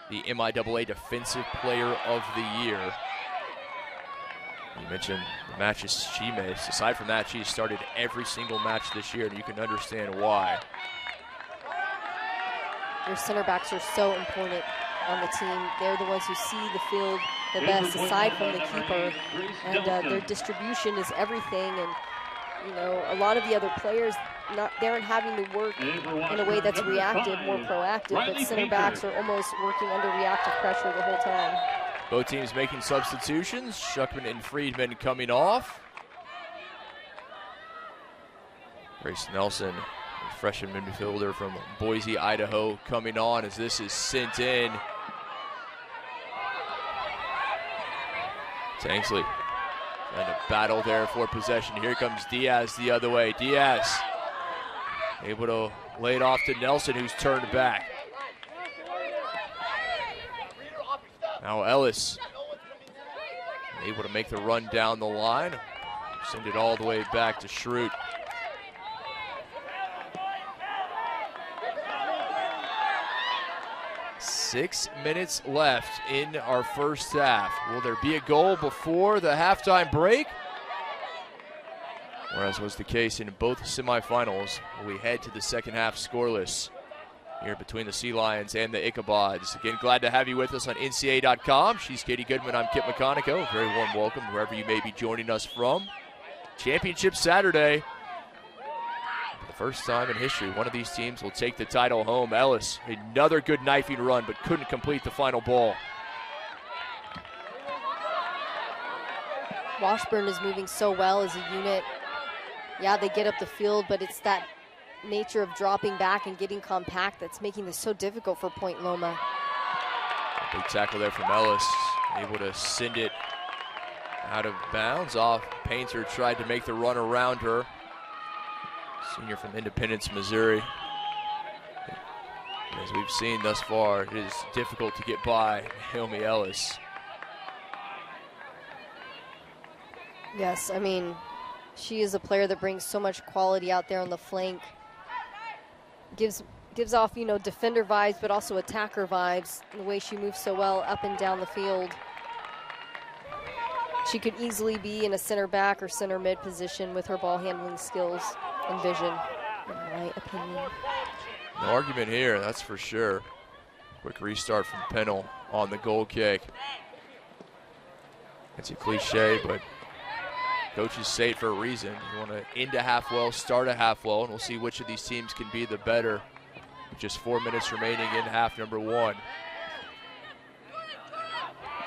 the MIAA Defensive Player of the Year. You mentioned the matches she missed. Aside from that, she started every single match this year, and you can understand why. Your center backs are so important on the team. They're the ones who see the field the best, aside from the keeper, and their distribution is everything. And you know, a lot of the other players, they aren't having to work in a way that's reactive, more proactive, but center backs are almost working under reactive pressure the whole time. Both teams making substitutions. Shuckman and Friedman coming off. Grace Nelson, a freshman midfielder from Boise, Idaho, coming on as this is sent in. Tanksley trying to battle there for possession. Here comes Diaz the other way. Diaz Able to lay it off to Nelson, who's turned back. Now Ellis able to make the run down the line. Send it all the way back to Schrute. Six minutes left in our first half. Will there be a goal before the halftime break? Or as was the case in both semifinals, we head to the second half scoreless here between the Sea Lions and the Ichabods. Again, glad to have you with us on NCAA.com. She's Katie Goodman. I'm Kip McConico. Very warm welcome wherever you may be joining us from. Championship Saturday. For the first time in history, one of these teams will take the title home. Ellis, another good knifing run, but couldn't complete the final ball. Washburn is moving so well as a unit. Yeah, they get up the field, but it's that nature of dropping back and getting compact that's making this so difficult for Point Loma. Big tackle there from Ellis, able to send it out of bounds off. Painter tried to make the run around her. Senior from Independence, Missouri. As we've seen thus far, it is difficult to get by Naomi Ellis. Yes, I mean, she is a player that brings so much quality out there on the flank. Gives off, you know, defender vibes, but also attacker vibes, the way she moves so well up and down the field. She could easily be in a center back or center mid position with her ball handling skills and vision, in my opinion. No argument here, that's for sure. Quick restart from Pennell on the goal kick. It's a cliche, but coaches say it for a reason. You want to end a half well, start a half well, and we'll see which of these teams can be the better. With just 4 minutes remaining in half number one.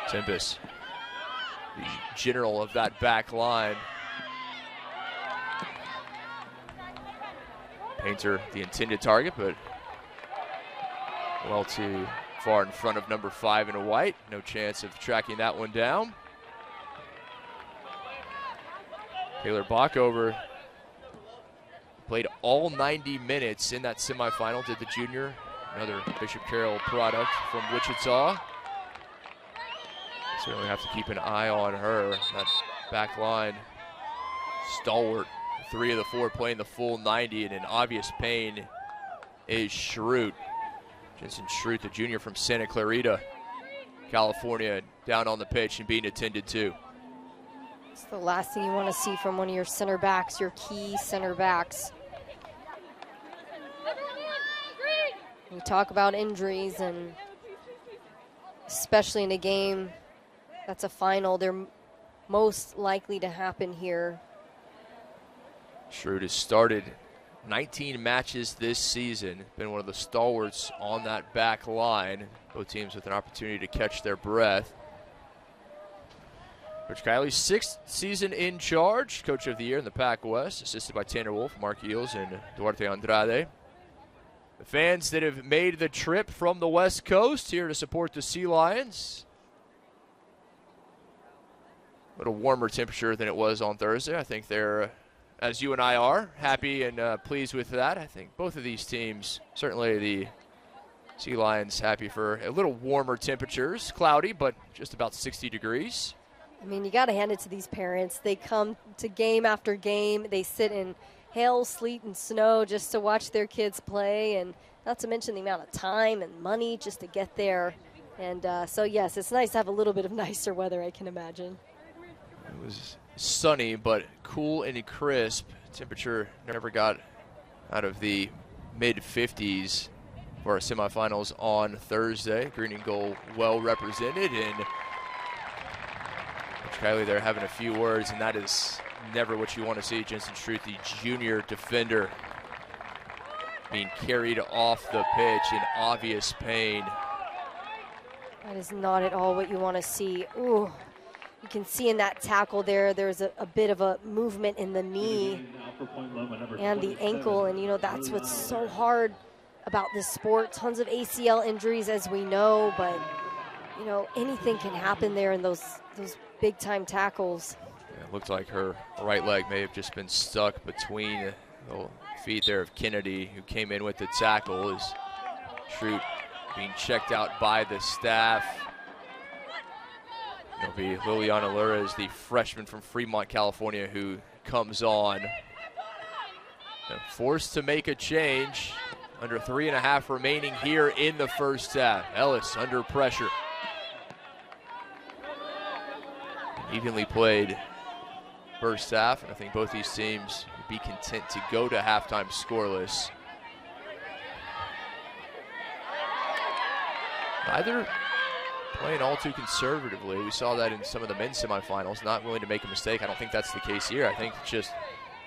Tempest, the general of that back line. Painter, the intended target, but well too far in front of number 5 in a white. No chance of tracking that one down. Taylor Bockover played all 90 minutes in that semifinal, did the junior. Another Bishop Carroll product from Wichita. Certainly have to keep an eye on her. That back line, stalwart. 3 of the 4 playing the full 90, and in obvious pain is Schrute. Jensen Schrute, the junior from Santa Clarita, California, down on the pitch and being attended to. It's the last thing you want to see from one of your center backs, your key center backs. We talk about injuries, and especially in a game that's a final, they're most likely to happen here. Schrute has started 19 matches this season, been one of the stalwarts on that back line. Both teams with an opportunity to catch their breath. Coach Kiley's 6th season in charge, Coach of the Year in the Pac West, assisted by Tanner Wolf, Mark Eels, and Duarte Andrade. The fans that have made the trip from the West Coast here to support the Sea Lions. A little warmer temperature than it was on Thursday. I think they're, as you and I are, happy and pleased with that. I think both of these teams, certainly the Sea Lions, happy for a little warmer temperatures. Cloudy, but just about 60 degrees. I mean, you got to hand it to these parents. They come to game after game. They sit in hail, sleet, and snow just to watch their kids play, and not to mention the amount of time and money just to get there. And so, yes, it's nice to have a little bit of nicer weather, I can imagine. It was sunny, but cool and crisp. Temperature never got out of the mid-50s for our semifinals on Thursday. Green and gold well represented, and Coach Kiley there having a few words, and that is never what you want to see. Jensen Schrute, the junior defender, being carried off the pitch in obvious pain. That is not at all what you want to see. Ooh, you can see in that tackle there's a bit of a movement in the knee and the ankle, and you know that's what's so hard about this sport. Tons of ACL injuries, as we know, but you know anything can happen there in those big time tackles. Yeah, it looked like her right leg may have just been stuck between the feet there of Kennedy, who came in with the tackle, as Schrute being checked out by the staff. It'll be Liliana Lures, the freshman from Fremont, California, who comes on. And forced to make a change. Under 3.5 remaining here in the first half. Ellis under pressure. Evenly played first half, and I think both these teams would be content to go to halftime scoreless. Neither playing all too conservatively. We saw that in some of the men's semifinals, not willing to make a mistake. I don't think that's the case here. I think it's just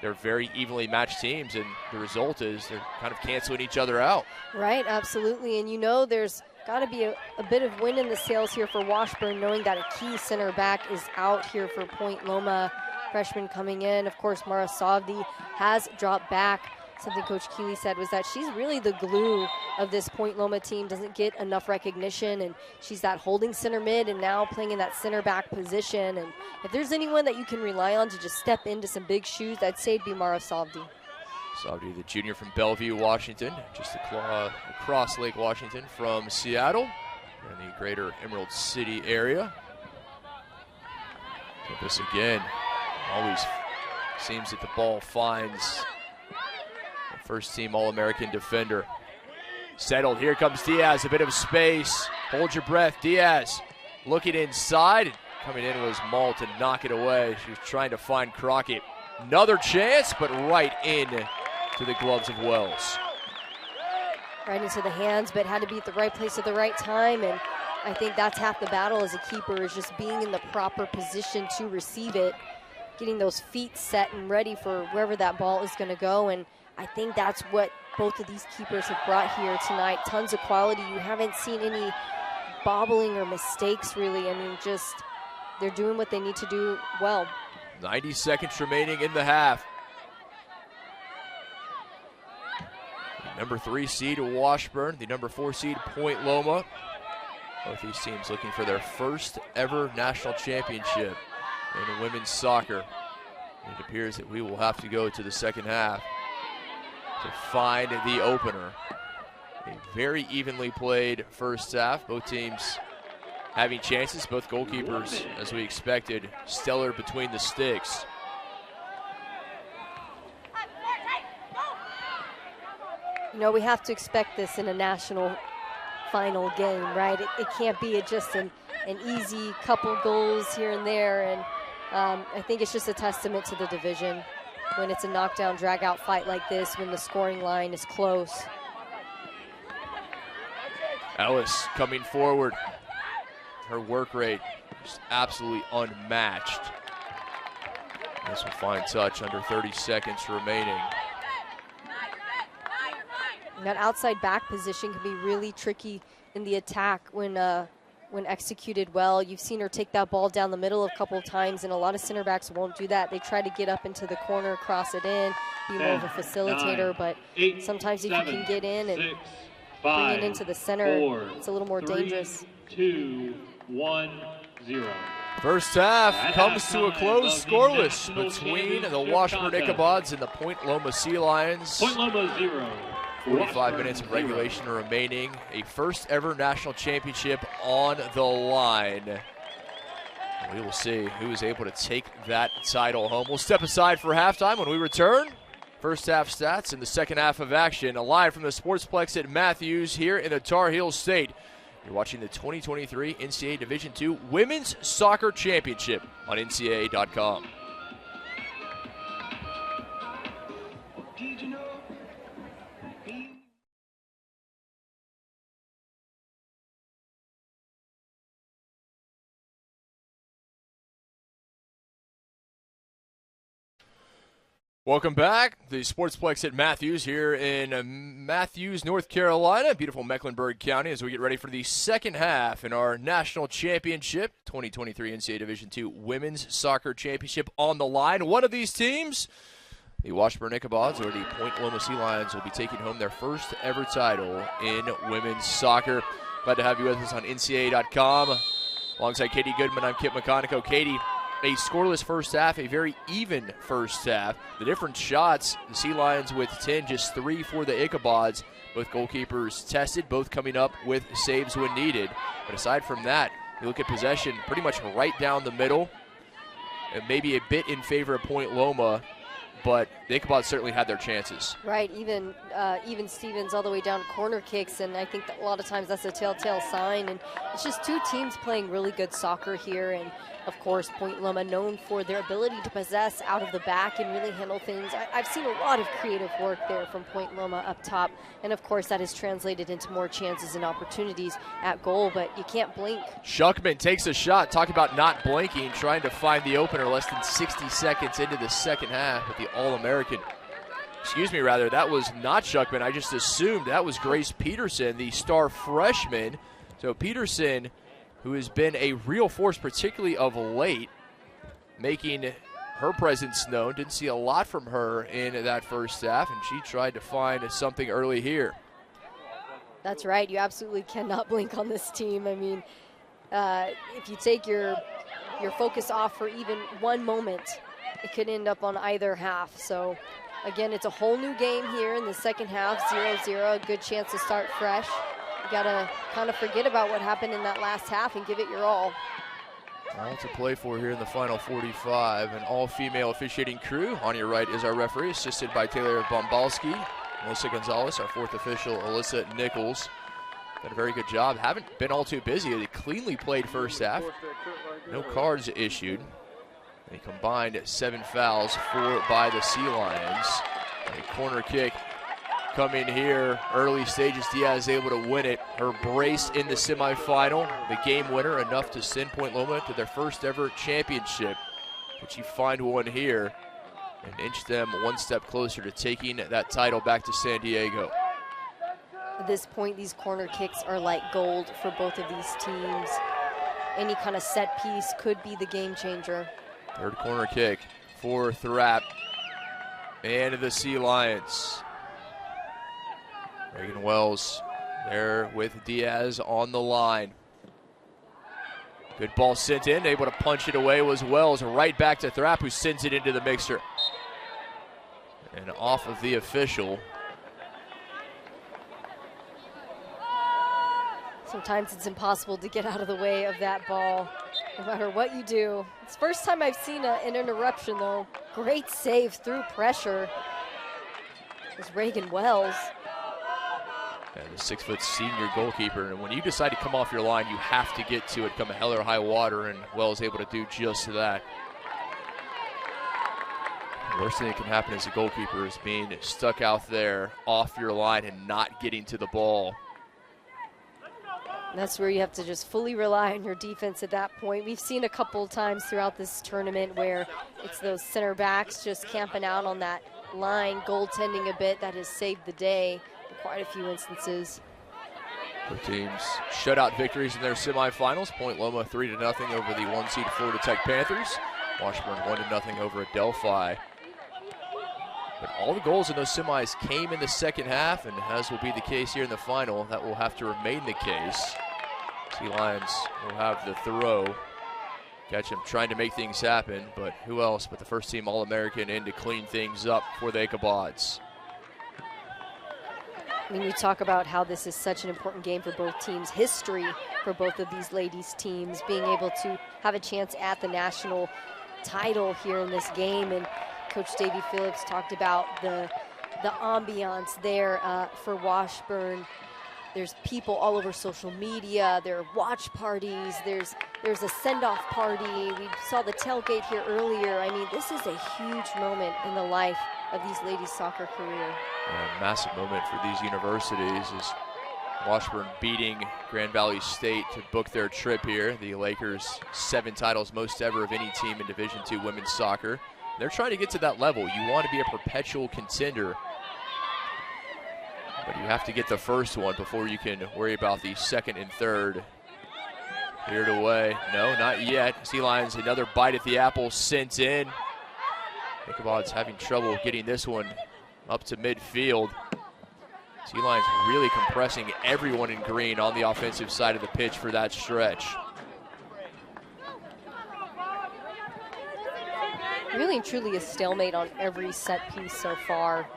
they're very evenly matched teams, and the result is they're kind of canceling each other out. Right, absolutely. And you know there's got to be a bit of wind in the sails here for Washburn, knowing that a key center back is out here for Point Loma. Freshman coming in. Of course, Mara Savdi has dropped back. Something Coach Keeley said was that she's really the glue of this Point Loma team, doesn't get enough recognition, and she's that holding center mid and now playing in that center back position. And if there's anyone that you can rely on to just step into some big shoes, I'd say it'd be Mara Savdi. Savdi, the junior from Bellevue, Washington, just across Lake Washington from Seattle in the greater Emerald City area. So this again, always seems that the ball finds first team All-American defender. Settled, here comes Diaz, a bit of space. Hold your breath, Diaz looking inside, and coming in was Maul to knock it away. She was trying to find Crockett. Another chance, but right in to the gloves of Wells. Right into the hands, but had to be at the right place at the right time, and I think that's half the battle as a keeper, is just being in the proper position to receive it, getting those feet set and ready for wherever that ball is going to go. And I think that's what both of these keepers have brought here tonight. Tons of quality. You haven't seen any bobbling or mistakes, really. I mean, just they're doing what they need to do well. 90 seconds remaining in the half. The number 3 seed Washburn, the number 4 seed Point Loma. Both these teams looking for their first ever national championship in women's soccer. It appears that we will have to go to the second half to find the opener. A very evenly played first half. Both teams having chances. Both goalkeepers, as we expected, stellar between the sticks. You know, we have to expect this in a national final game, right? It can't be just an easy couple goals here and there. And I think it's just a testament to the division when it's a knockdown, drag-out fight like this, when the scoring line is close. Ellis coming forward. Her work rate just absolutely unmatched. This will find touch under 30 seconds remaining. And that outside back position can be really tricky in the attack when executed well. You've seen her take that ball down the middle a couple of times, and a lot of center backs won't do that. They try to get up into the corner, cross it in, be more of a facilitator, but sometimes if you can get in and bring it into the center, it's a little more dangerous. 2, 1, 0. First half comes to a close, scoreless between the Washburn Ichabods and the Point Loma Sea Lions. Point Loma 0. 45 minutes of regulation remaining. A first ever national championship on the line. We will see who is able to take that title home. We'll step aside for halftime. When we return, first half stats and the second half of action. Live from the Sportsplex at Matthews here in the Tar Heel State. You're watching the 2023 NCAA Division II Women's Soccer Championship on NCAA.com. Welcome back. The Sportsplex at Matthews here in Matthews, North Carolina, beautiful Mecklenburg County, as we get ready for the second half in our national championship, 2023 NCAA Division II Women's Soccer Championship on the line. One of these teams, the Washburn Ichabods or the Point Loma Sea Lions, will be taking home their first ever title in women's soccer. Glad to have you with us on NCAA.com. Alongside Katie Goodman, I'm Kip McConico. Katie, a scoreless first half, a very even first half. The different shots, the Sea Lions with 10, just 3 for the Ichabods. Both goalkeepers tested, both coming up with saves when needed. But aside from that, you look at possession pretty much right down the middle, and maybe a bit in favor of Point Loma, but the Ichabods certainly had their chances. Right, even Stevens all the way down to corner kicks, and I think that a lot of times that's a telltale sign. And it's just two teams playing really good soccer here, and of course Point Loma known for their ability to possess out of the back and really handle things. I've seen a lot of creative work there from Point Loma up top, and of course that has translated into more chances and opportunities at goal, but you can't blink. Shuckman takes a shot. Talk about not blinking, trying to find the opener less than 60 seconds into the second half with the All-American. Excuse me, rather, that was not Shuckman. I just assumed that was Grace Peterson, the star freshman. So Peterson, who has been a real force, particularly of late, making her presence known. Didn't see a lot from her in that first half, and she tried to find something early here. That's right. You absolutely cannot blink on this team. I mean, if you take your focus off for even one moment, it could end up on either half. So, again, it's a whole new game here in the second half, 0-0, a good chance to start fresh. You got to kind of forget about what happened in that last half and give it your all. All to play for here in the final 45. An all-female officiating crew. On your right is our referee, assisted by Taylor Bombalski. Melissa Gonzalez, our fourth official, Alyssa Nichols. Done a very good job. Haven't been all too busy. They cleanly played first half. No cards issued. A combined 7 fouls by the Sea Lions. A corner kick coming here. Early stages, Diaz able to win it. Her brace in the semifinal. The game winner, enough to send Point Loma to their first ever championship. But you find one here and inch them one step closer to taking that title back to San Diego. At this point, these corner kicks are like gold for both of these teams. Any kind of set piece could be the game changer. Third corner kick for Thrapp and the Sea Lions. Reagan Wells there with Diaz on the line. Good ball sent in, able to punch it away was Wells. Right back to Thrapp, who sends it into the mixer. And off of the official. Sometimes it's impossible to get out of the way of that ball, no matter what you do. It's the first time I've seen an interruption, though. Great save through pressure. It's Reagan Wells. And the 6-foot senior goalkeeper. And when you decide to come off your line, you have to get to it, come hell or high water, and Wells able to do just that. The worst thing that can happen as a goalkeeper is being stuck out there off your line and not getting to the ball. And that's where you have to just fully rely on your defense at that point. We've seen a couple times throughout this tournament where it's those center backs just camping out on that line, goaltending a bit. That has saved the day in quite a few instances. Both teams shutout victories in their semifinals. Point Loma 3-0 over the 1-seed Florida Tech Panthers. Washburn 1-0 over Adelphi. But all the goals in those semis came in the second half, and as will be the case here in the final, that will have to remain the case. Sea Lions will have the throw. Ketchum trying to make things happen, but who else but the first team All-American in to clean things up for the Ichabods. I mean, you talk about how this is such an important game for both teams. History for both of these ladies' teams, being able to have a chance at the national title here in this game. And Coach Davey Phillips talked about the ambiance there for Washburn. There's people all over social media. There are watch parties. There's a send-off party. We saw the tailgate here earlier. I mean, this is a huge moment in the life of these ladies' soccer career. A massive moment for these universities is Washburn beating Grand Valley State to book their trip here. The Lakers 7 titles, most ever of any team in Division II women's soccer. They're trying to get to that level. You want to be a perpetual contender, but you have to get the first one before you can worry about the second and third. Cleared away. No, not yet. Sea Lions, another bite at the apple sent in. Ichabods having trouble getting this one up to midfield. Sea Lions really compressing everyone in green on the offensive side of the pitch for that stretch. Really and truly a stalemate on every set piece so far.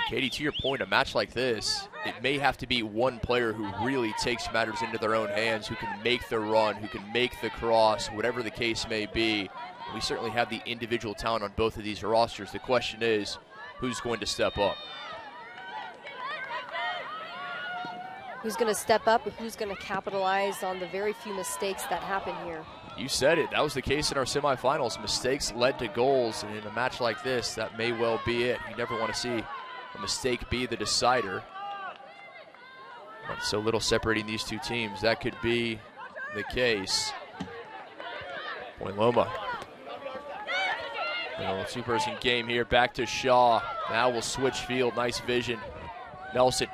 Katie, to your point, a match like this, it may have to be one player who really takes matters into their own hands, who can make the run, who can make the cross, whatever the case may be. We certainly have the individual talent on both of these rosters. The question is, who's going to step up? Who's going to step up and who's going to capitalize on the very few mistakes that happen here? You said it. That was the case in our semifinals. Mistakes led to goals, and in a match like this, that may well be it. You never want to see a mistake be the decider. But so little separating these two teams, that could be the case. Point Loma. Two-person game here. Back to Shaw. Now we'll switch field. Nice vision. Nelson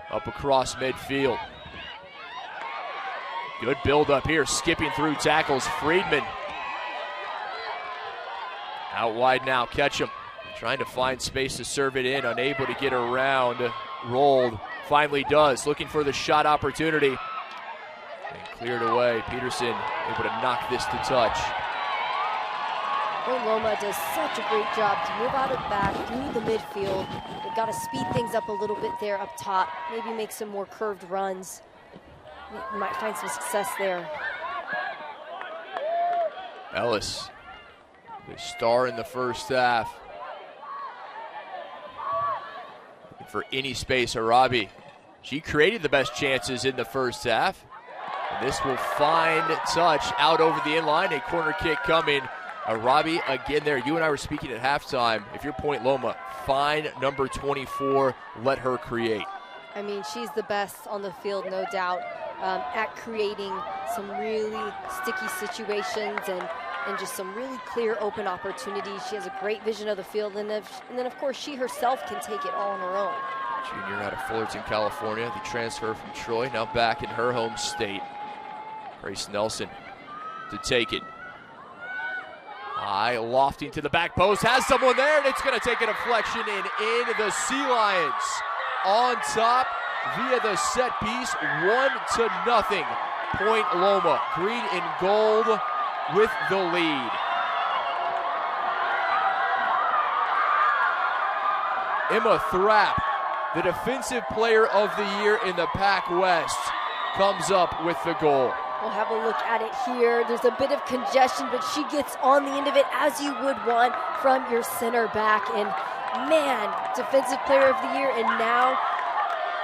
up across midfield. Good build-up here. Skipping through tackles. Friedman. Out wide now. Ketchum trying to find space to serve it in. Unable to get around. Rolled. Finally does. Looking for the shot opportunity. And cleared away. Peterson able to knock this to touch. Point Loma does such a great job to move out of the back through the midfield. They've got to speed things up a little bit there up top. Maybe make some more curved runs. You might find some success there. Ellis, the star in the first half. Looking for any space. Arabi. She created the best chances in the first half. And this will find touch out over the inline. A corner kick coming. Arabi again there. You and I were speaking at halftime. If you're Point Loma, find number 24, let her create. I mean, she's the best on the field, no doubt, at creating some really sticky situations and just some really clear open opportunities. She has a great vision of the field, and then of course she herself can take it all on her own. Junior out of Fullerton, California, the transfer from Troy, now back in her home state. Grace Nelson to take it. High, lofting to the back post, has someone there, and it's going to take a deflection and in the Sea Lions on top via the set piece, 1-0. Point Loma, green and gold with the lead. Emma Thrapp, the defensive player of the year in the Pac West, comes up with the goal. We'll have a look at it here. There's a bit of congestion, but she gets on the end of it as you would want from your center back. And man, defensive player of the year, and now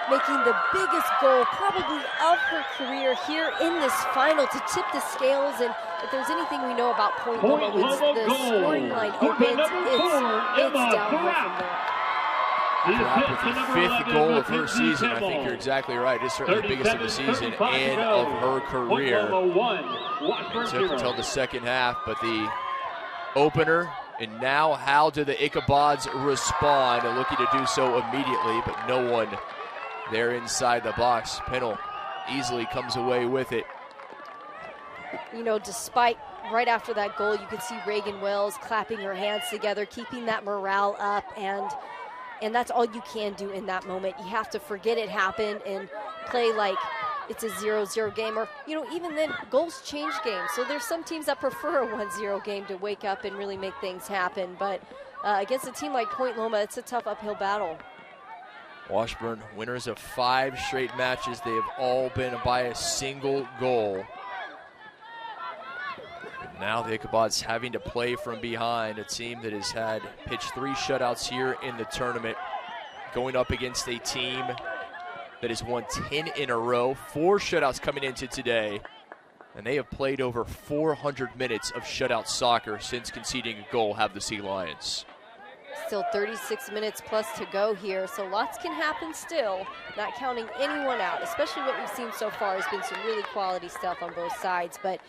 making the biggest goal probably of her career here in this final to tip the scales. And if there's anything we know about Point Loma, it's the scoring line opens, it's downhill from there. Thrapp with the fifth goal of her season. I think you're exactly right. It's certainly the biggest of the season and of her career. It took until the second half, but the opener, and now how do the Ichabods respond? And looking to do so immediately, but no one there inside the box. Pennell easily comes away with it. You know, despite right after that goal, you could see Reagan Wells clapping her hands together, keeping that morale up, and that's all you can do in that moment. You have to forget it happened and play like it's a 0-0 game, or, you know, even then, goals change games. So there's some teams that prefer a 1-0 game to wake up and really make things happen. But against a team like Point Loma, it's a tough uphill battle. Washburn, winners of 5 straight matches. They have all been by a single goal. Now the Ichabods having to play from behind, a team that has had pitched 3 shutouts here in the tournament, going up against a team that has won 10 in a row, 4 shutouts coming into today, and they have played over 400 minutes of shutout soccer since conceding a goal, have the Sea Lions. Still 36 minutes plus to go here, so lots can happen still, not counting anyone out, especially what we've seen so far has been some really quality stuff on both sides. But,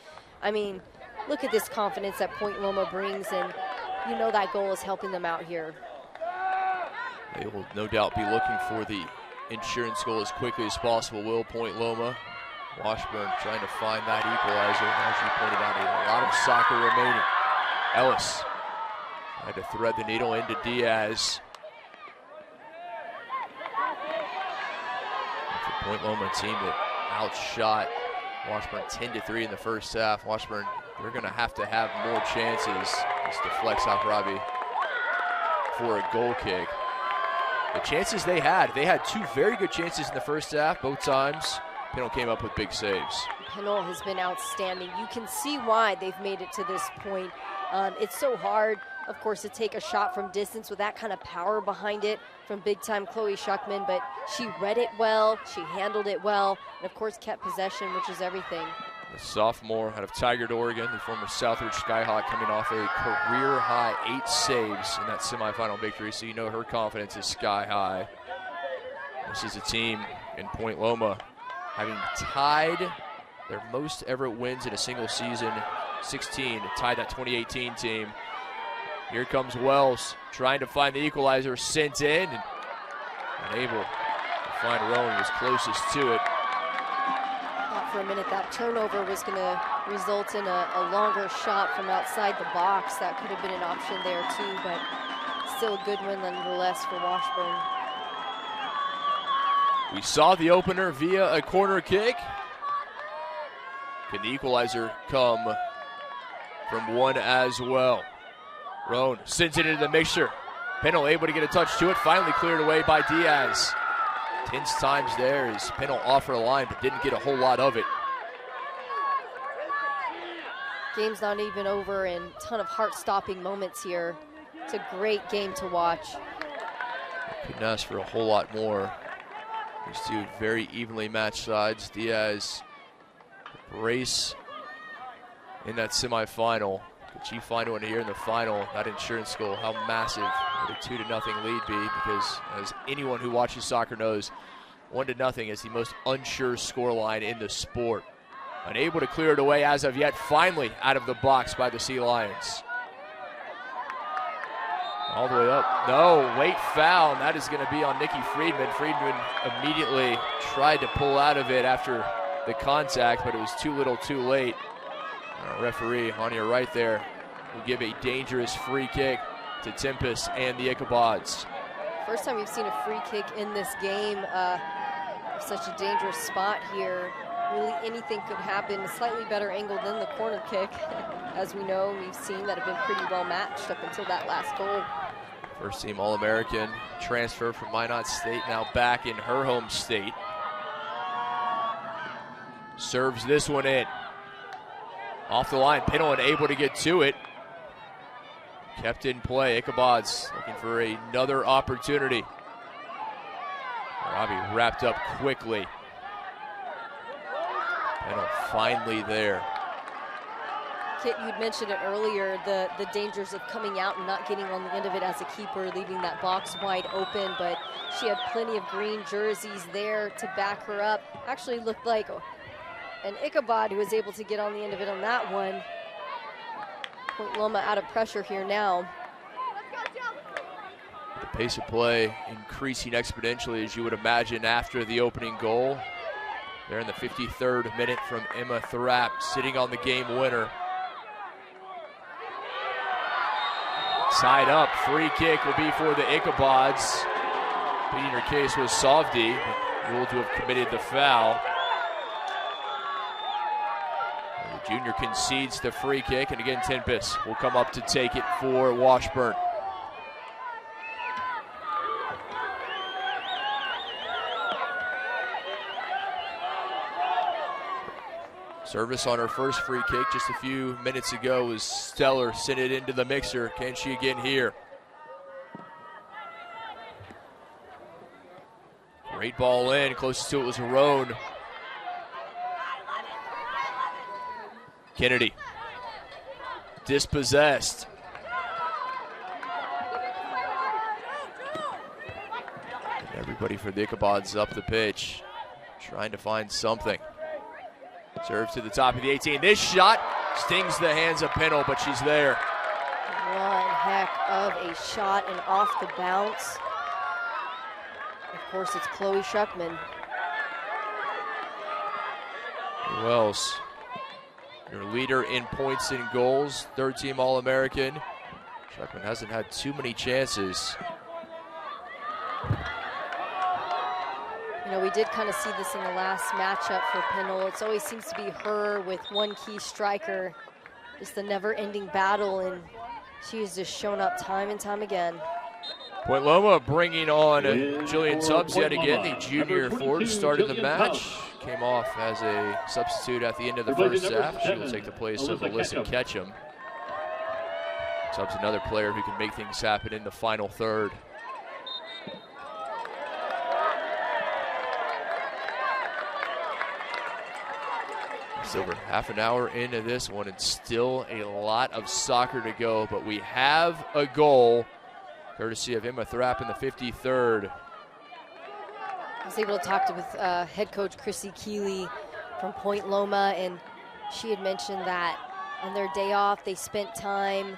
I mean, look at this confidence that Point Loma brings, and you know that goal is helping them out here. They will no doubt be looking for the insurance goal as quickly as possible, will Point Loma. Washburn trying to find that equalizer. As you pointed out, a lot of soccer remaining. Ellis tried to thread the needle into Diaz. For Point Loma, a team that outshot Washburn 10-3 in the first half. Washburn, they're going to have more chances. Just deflects off Robbie for a goal kick. The chances they had two very good chances in the first half, both times. Pennell came up with big saves. Pennell has been outstanding. You can see why they've made it to this point. It's so hard, of course, to take a shot from distance with that kind of power behind it from big-time Chloe Shuckman, but she read it well, she handled it well, and of course kept possession, which is everything. The sophomore out of Tigard, Oregon, the former Southridge Skyhawk, coming off a career-high 8 saves in that semifinal victory, so you know her confidence is sky high. This is a team in Point Loma having tied their most ever wins in a single season, 16, tied that 2018 team. Here comes Wells, trying to find the equalizer, sent in, and unable to find Rowan, was closest to it. Thought for a minute that turnover was going to result in a longer shot from outside the box. That could have been an option there too, but still a good win nonetheless for Washburn. We saw the opener via a corner kick. Can the equalizer come from one as well? Roan sends it into the mixture. Pennell able to get a touch to it, finally cleared away by Diaz. Tense times there as Pennell off her line, but didn't get a whole lot of it. Game's not even over, and a ton of heart-stopping moments here. It's a great game to watch. Couldn't ask for a whole lot more. These two very evenly matched sides. Diaz race in that semifinal. Could she find one here in the final? That insurance goal, how massive would a 2-0 lead be? Because as anyone who watches soccer knows, 1-0 is the most unsure scoreline in the sport. Unable to clear it away as of yet, finally out of the box by the Sea Lions. All the way up. No, late foul. That is going to be on Nikki Friedman. Friedman immediately tried to pull out of it after the contact, but it was too little too late. Our referee on your right there will give a dangerous free kick to Tempest and the Ichabods. First time we've seen a free kick in this game. Such a dangerous spot here. Really anything could happen. A slightly better angle than the corner kick. As we know, we've seen that have been pretty well matched up until that last goal. First team All-American transfer from Minot State, now back in her home state. Serves this one in. Off the line, Pennell unable to get to it. Kept in play, Ichabods looking for another opportunity. Robbie wrapped up quickly. Pennell finally there. Kit, you'd mentioned it earlier, the dangers of coming out and not getting on the end of it as a keeper, leaving that box wide open, but she had plenty of green jerseys there to back her up. Actually looked like an Ichabod who was able to get on the end of it on that one. Point Loma out of pressure here now. The pace of play increasing exponentially, as you would imagine, after the opening goal. There in the 53rd minute from Emma Thrapp, sitting on the game winner. Side up, free kick will be for the Ichabods. Pleading her case was Sovdi, ruled to have committed the foul. And the junior concedes the free kick, and again Tempest will come up to take it for Washburn. Service on her first free kick just a few minutes ago was stellar. Sent it into the mixer. Can she again here? Great ball in. Closest to it was Roan. Kennedy. Dispossessed. Everybody for the Ichabods up the pitch, trying to find something. Serves to the top of the 18. This shot stings the hands of Pennell, but she's there. One heck of a shot and off the bounce. Of course, it's Chloe Shuckman. Who else? Your leader in points and goals, third team All-American. Shuckman hasn't had too many chances. You know, we did kind of see this in the last matchup for Pendle. It always seems to be her with one key striker. Just the never-ending battle, and she has just shown up time and time again. Point Loma bringing on Jillian Tubbs yet again, the junior forward, started the match. Came off as a substitute at the end of the first half. She will take the place of Alyssa Ketchum. Tubbs, another player who can make things happen in the final third. It's over half an hour into this one, and still a lot of soccer to go, but we have a goal, courtesy of Emma Thrapp in the 53rd. I was able to talk with head coach Chrissy Keeley from Point Loma, and she had mentioned that on their day off, they spent time,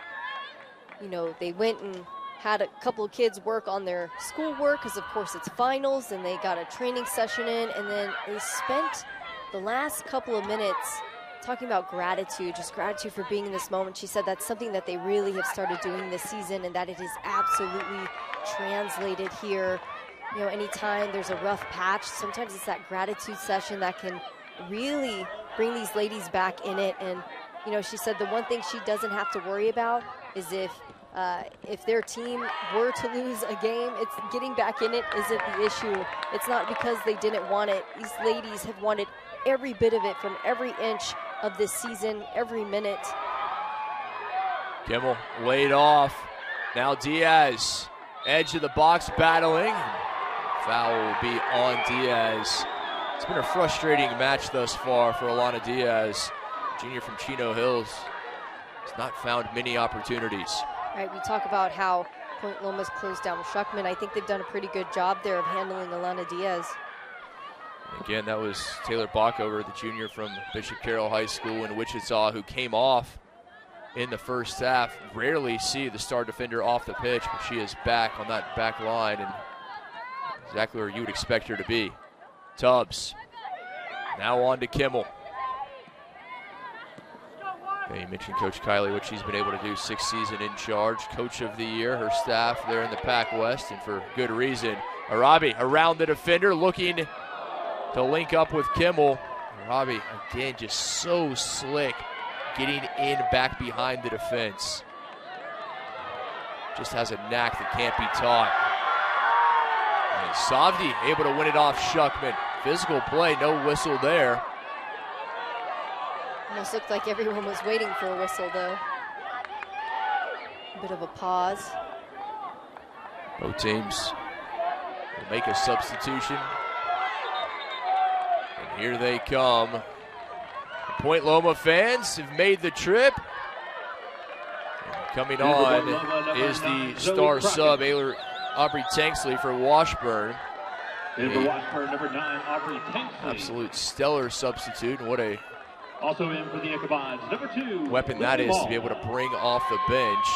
you know, they went and had a couple of kids work on their schoolwork, because of course it's finals, and they got a training session in, and then they spent the last couple of minutes talking about gratitude, just gratitude for being in this moment. She said that's something that they really have started doing this season, and that it is absolutely translated here. You know, anytime there's a rough patch, sometimes it's that gratitude session that can really bring these ladies back in it. And, you know, she said the one thing she doesn't have to worry about is if their team were to lose a game, it's getting back in it isn't the issue. It's not because they didn't want it. These ladies have wanted every bit of it from every inch of this season, every minute. Kimmel laid off. Now Diaz, edge of the box battling. Foul will be on Diaz. It's been a frustrating match thus far for Alana Diaz, junior from Chino Hills. Has not found many opportunities. Right, we talk about how Point Loma's closed down Shuckman. I think they've done a pretty good job there of handling Alana Diaz. Again, that was Taylor Bockover, the junior from Bishop Carroll High School in Wichita, who came off in the first half. Rarely see the star defender off the pitch, but she is back on that back line and exactly where you would expect her to be. Tubbs, now on to Kimmel. Okay, you mentioned Coach Kiley, what she's been able to do, 6th season in charge, Coach of the Year, her staff there in the Pac West, and for good reason. Arabi around the defender, looking to link up with Kimmel. Arabi, again, just so slick, getting in back behind the defense. Just has a knack that can't be taught. And Savdi able to win it off Shuckman. Physical play, no whistle there. Almost looked like everyone was waiting for a whistle, though. A bit of a pause. Both teams will make a substitution. And here they come. The Point Loma fans have made the trip. And coming on is the star sub, Aubrey Tanksley for Washburn. And for Washburn, number 9, Aubrey Tanksley. Absolute stellar substitute, and what a also in for the Ichabod's, number 2. weapon that is to be able to bring off the bench.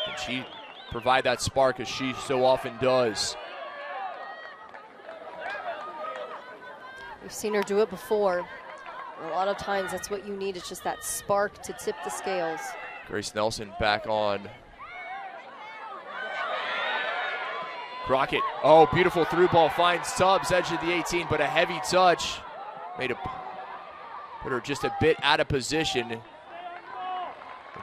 And she provide that spark as she so often does. We've seen her do it before. And a lot of times that's what you need. It's just that spark to tip the scales. Grace Nelson back on. Crockett, oh, beautiful through ball, finds Tubbs, edge of the 18, but a heavy touch. Put her just a bit out of position. And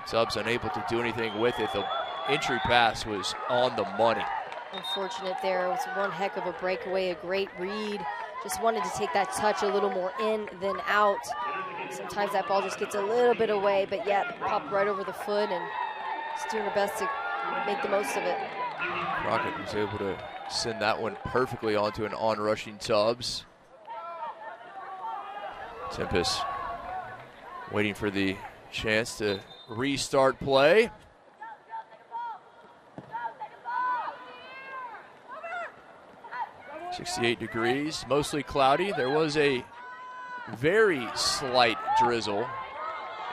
Tubbs unable to do anything with it. The entry pass was on the money. Unfortunate there. It was one heck of a breakaway, a great read. Just wanted to take that touch a little more in than out. Sometimes that ball just gets a little bit away, but yeah, popped right over the foot, and just doing her best to make the most of it. Crockett was able to send that one perfectly onto an on-rushing Tubbs. Tempest waiting for the chance to restart play. .68 degrees, mostly cloudy. There was a very slight drizzle,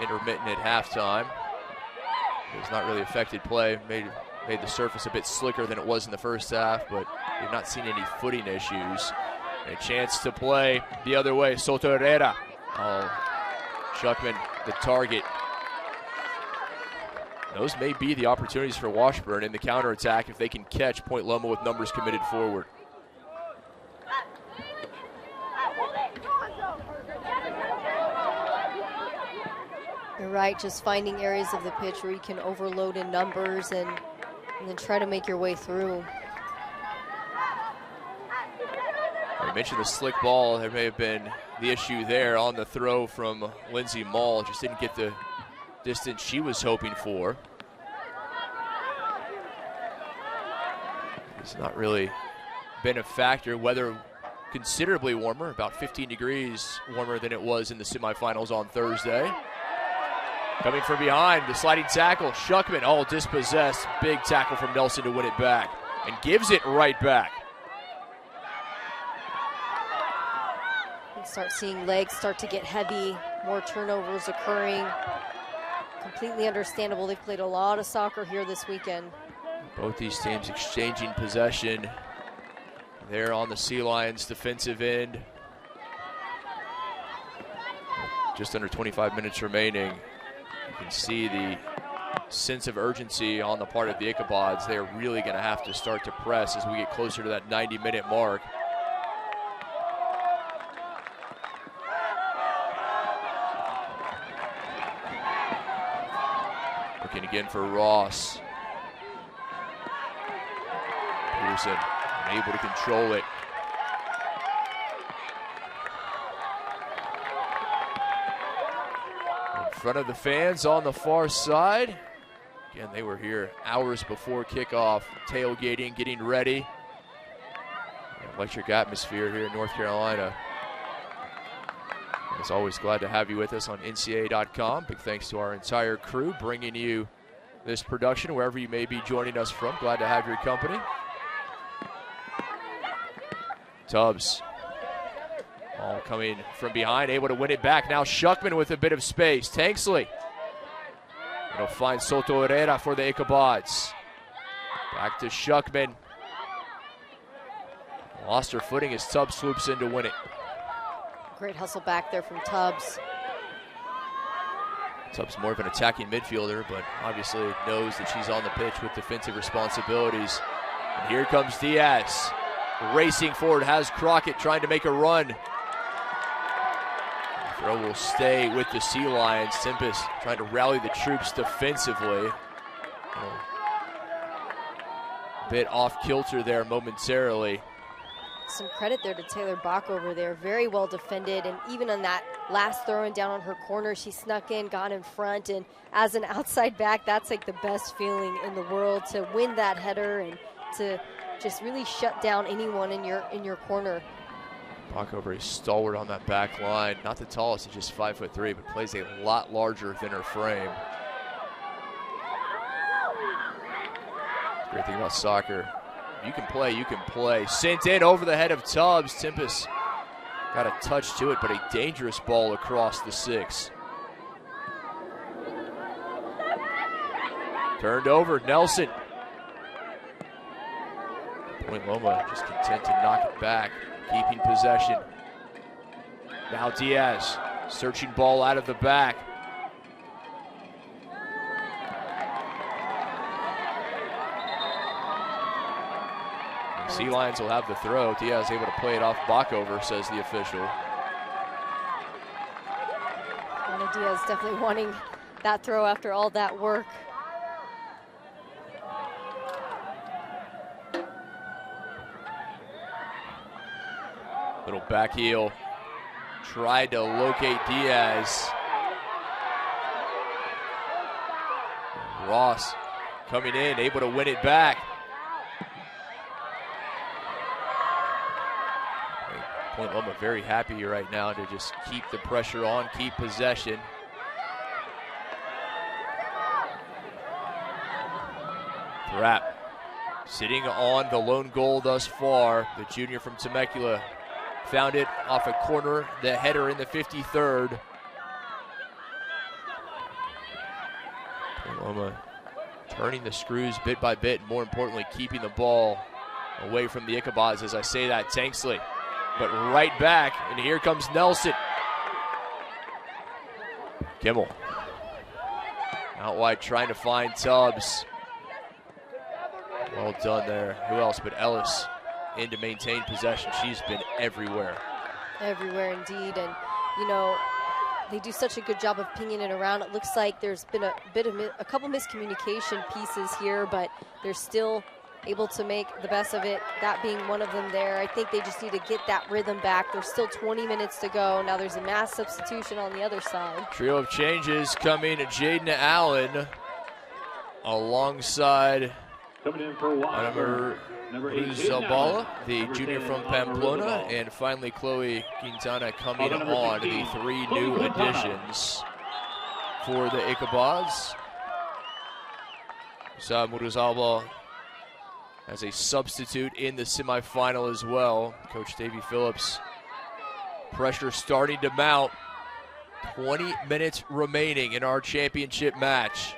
intermittent at halftime. It has not really affected play. Made the surface a bit slicker than it was in the first half, but we've not seen any footing issues. A chance to play the other way. Soto Herrera. Oh, Shuckman, the target. Those may be the opportunities for Washburn in the counterattack if they can catch Point Loma with numbers committed forward. You're right, just finding areas of the pitch where you can overload in numbers and then try to make your way through. I mentioned the slick ball. There may have been the issue there on the throw from Lindsay Mall. Just didn't get the distance she was hoping for. It's not really been a factor. Weather considerably warmer, about 15 degrees warmer than it was in the semifinals on Thursday. Coming from behind, the sliding tackle, Shuckman, all dispossessed. Big tackle from Nelson to win it back, and gives it right back. You start seeing legs start to get heavy, more turnovers occurring. Completely understandable. They've played a lot of soccer here this weekend. Both these teams exchanging possession. There on the Sea Lions defensive end. Just under 25 minutes remaining. You can see the sense of urgency on the part of the Ichabods. They are really going to have to start to press as we get closer to that 90-minute mark. Looking again for Ross. Peterson unable to control it. In front of the fans on the far side. Again, they were here hours before kickoff, tailgating, getting ready. Electric atmosphere here in North Carolina. As always, glad to have you with us on NCAA.com. Big thanks to our entire crew bringing you this production wherever you may be joining us from. Glad to have your company. Tubbs, all coming from behind, able to win it back. Now Shuckman with a bit of space. Tanksley. It'll find Soto Herrera for the Ichabods. Back to Shuckman. Lost her footing as Tubbs swoops in to win it. Great hustle back there from Tubbs. Tubbs more of an attacking midfielder, but obviously knows that she's on the pitch with defensive responsibilities. And here comes Diaz. Racing forward, has Crockett trying to make a run. The throw will stay with the Sea Lions. Tempest trying to rally the troops defensively. A bit off kilter there momentarily. Some credit there to Taylor Bach over there. Very well defended, and even on that last throw in down on her corner, she snuck in, got in front, and as an outside back, that's like the best feeling in the world, to win that header and to just really shut down anyone in your corner. Bach over a stalwart on that back line. Not the tallest, he's just 5'3", but plays a lot larger than her frame. Great thing about soccer. You can play, you can play. Sent in over the head of Tubbs. Tempest got a touch to it, but a dangerous ball across the 6. Turned over, Nelson. Point Loma just content to knock it back, keeping possession. Now Diaz, searching ball out of the back. Sea Lions will have the throw. Diaz able to play it off Backover, says the official. Ana Diaz definitely wanting that throw after all that work. Little back heel. Tried to locate Diaz. Ross coming in, able to win it back. Point Loma very happy right now to just keep the pressure on, keep possession. Thrapp sitting on the lone goal thus far. The junior from Temecula found it off a corner, the header in the 53rd. Point Loma turning the screws bit by bit, and more importantly, keeping the ball away from the Ichabods. As I say that, Tanksley, but right back, and here comes Nelson. Kimmel out wide trying to find Tubbs. Well done there. Who else but Ellis in to maintain possession. She's been everywhere. Everywhere indeed, and you know, they do such a good job of pinging it around. It looks like there's been a couple miscommunication pieces here, but they're still able to make the best of it, that being one of them there. I think they just need to get that rhythm back. There's still 20 minutes to go. Now there's a mass substitution on the other side. Trio of changes coming. Jaden Allen alongside Coming in for Washburn, number 8, Zabala, the junior from Pamplona, and finally Chloe Quintana coming on, the 3 new additions for the Ichabods. Sa Muruzalba as a substitute in the semifinal as well. Coach Davey Phillips, pressure starting to mount. 20 minutes remaining in our championship match.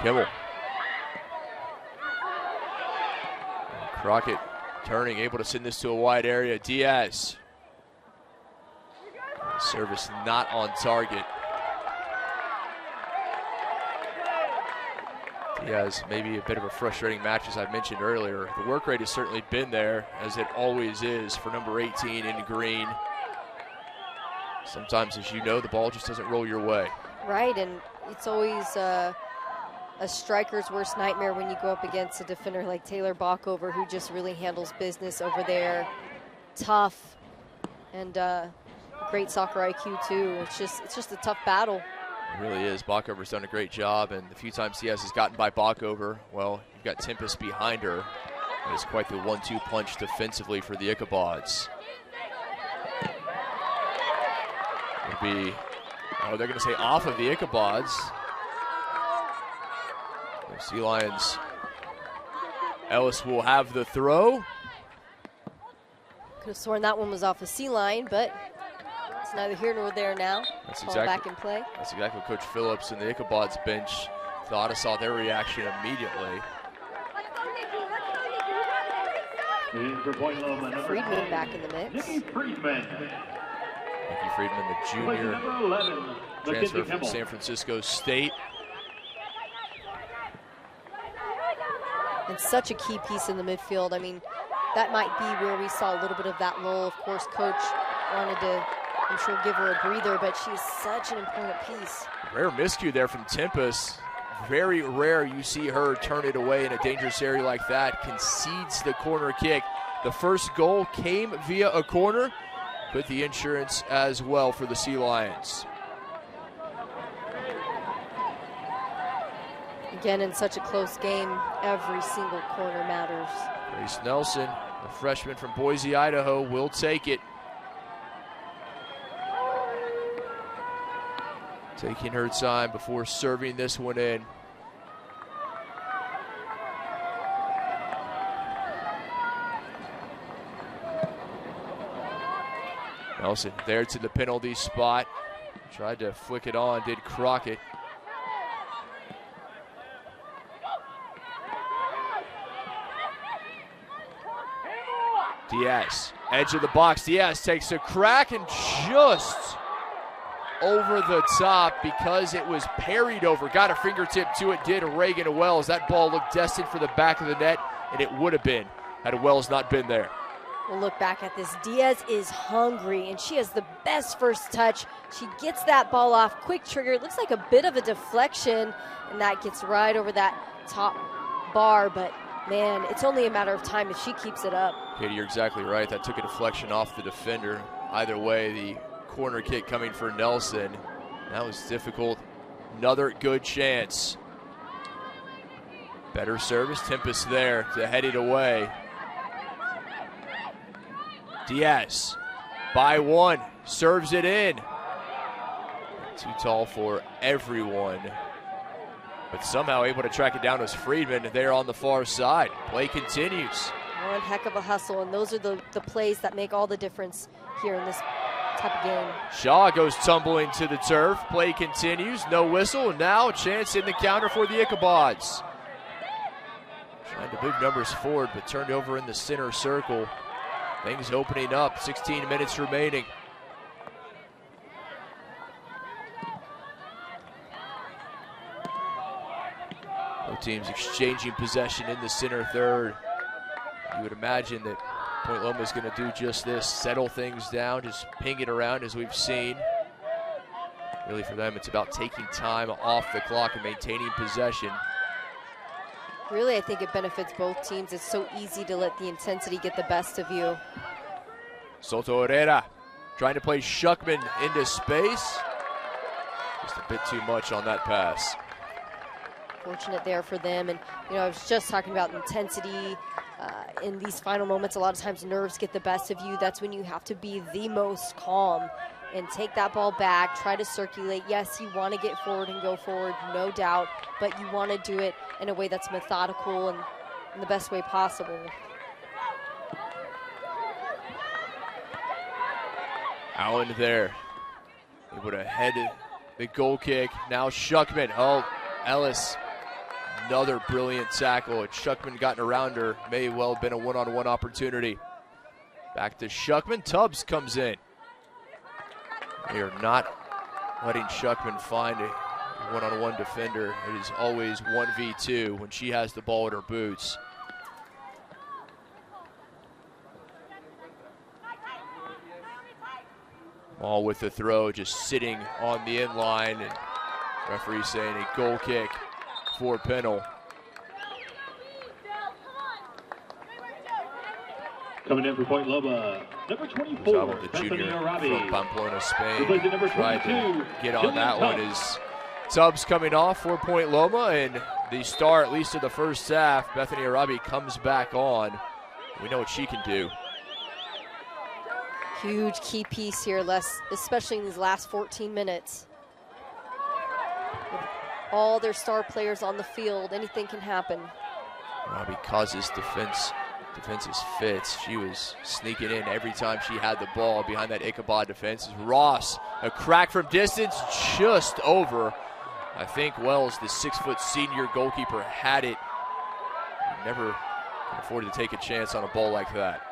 Kimmel. Crockett turning, able to send this to a wide area. Diaz. Service not on target. Diaz, maybe a bit of a frustrating match, as I mentioned earlier. The work rate has certainly been there, as it always is, for number 18 in green. Sometimes, as you know, the ball just doesn't roll your way. Right, and it's always a striker's worst nightmare when you go up against a defender like Taylor Bockover, who just really handles business over there. Tough and great soccer IQ too. It's just a tough battle. It really is. Bockover's done a great job, and the few times Diaz has gotten by Bockover, well, you've got Tempest behind her. And it's quite the 1-2 punch defensively for the Ichabods. It'll be, they're going to say off of the Ichabods. Sea Lions. Ellis will have the throw. Could have sworn that one was off a Sea Lion, but it's neither here nor there now. That's Call exactly, back in play. That's exactly what Coach Phillips and the Ichabods bench thought. I saw their reaction immediately. Friedman back in the mix. Nikki Friedman. Nikki Friedman, the junior Number 11, transfer from San Francisco State. And such a key piece in the midfield. I mean, that might be where we saw a little bit of that lull. Of course, Coach wanted to, I'm sure, give her a breather, but she's such an important piece. Rare miscue there from Tempest. Very rare you see her turn it away in a dangerous area like that. Concedes the corner kick. The first goal came via a corner, but the insurance as well for the Sea Lions. Again, in such a close game, every single corner matters. Grace Nelson, the freshman from Boise, Idaho, will take it. Taking her time before serving this one in. Nelson there to the penalty spot. Tried to flick it on, did Crockett. Diaz, edge of the box. Diaz takes a crack and just over the top because it was parried over. Got a fingertip to it, did Reagan Wells. That ball looked destined for the back of the net, and it would have been had Wells not been there. We'll look back at this. Diaz is hungry, and she has the best first touch. She gets that ball off, quick trigger. It looks like a bit of a deflection, and that gets right over that top bar, but man, it's only a matter of time if she keeps it up. Katie, you're exactly right. That took a deflection off the defender. Either way, the corner kick coming for Nelson. That was difficult. Another good chance. Better service. Tempest there to head it away. Diaz by one. Serves it in. Too tall for everyone. But somehow able to track it down was Friedman there on the far side. Play continues. One heck of a hustle, and those are the plays that make all the difference here in this type of game. Shaw goes tumbling to the turf. Play continues. No whistle. And now a chance in the counter for the Ichabods. Trying to move numbers forward, but turned over in the center circle. Things opening up. 16 minutes remaining. Both teams exchanging possession in the center third. You would imagine that Point Loma is going to do just this, settle things down, just ping it around as we've seen. Really for them, it's about taking time off the clock and maintaining possession. Really, I think it benefits both teams. It's so easy to let the intensity get the best of you. Soto Herrera trying to play Shuckman into space. Just a bit too much on that pass. Fortunate there for them. And, you know, I was just talking about intensity. In these final moments, a lot of times nerves get the best of you. That's when you have to be the most calm and take that ball back, try to circulate. Yes, you want to get forward and go forward, no doubt, but you want to do it in a way that's methodical and in the best way possible. Allen there, able to head the goal kick. Now Shuckman. Oh, Ellis, another brilliant tackle. Shuckman gotten around her. May well have been a one-on-one opportunity. Back to Shuckman. Tubbs comes in. They are not letting Shuckman find a one-on-one defender. It is always 1v2 when she has the ball at her boots. Ball with the throw, just sitting on the end line, and referee saying a goal kick for Pennell. Coming in for Point Loma, number 24, The junior from Pamplona, Spain, Who plays at number tried to 22, get on that Tubbs. one as Tubbs coming off for Point Loma, and the star, at least of the first half, Bethany Arabi, comes back on. We know what she can do. Huge key piece here, especially in these last 14 minutes. With all their star players on the field, anything can happen. Arabi causes defense's fits. She was sneaking in every time she had the ball behind that Ichabod defense. Ross, a crack from distance, just over. I think Wells, the 6-foot senior goalkeeper, had it. Never can afford to take a chance on a ball like that.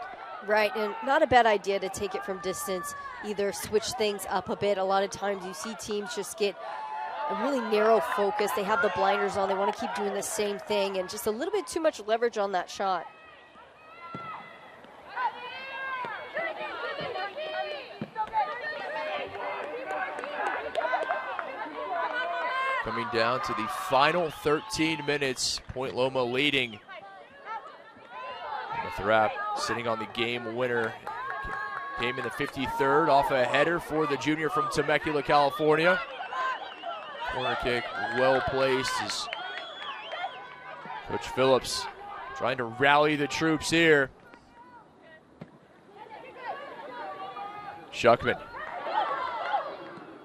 Right, and not a bad idea to take it from distance, either switch things up a bit. A lot of times you see teams just get a really narrow focus. They have the blinders on. They want to keep doing the same thing, and just a little bit too much leverage on that shot. Coming down to the final 13 minutes, Point Loma leading. And Thrap sitting on the game winner. Came in the 53rd off a header for the junior from Temecula, California. Corner kick well placed as Coach Phillips trying to rally the troops here. Shuckman.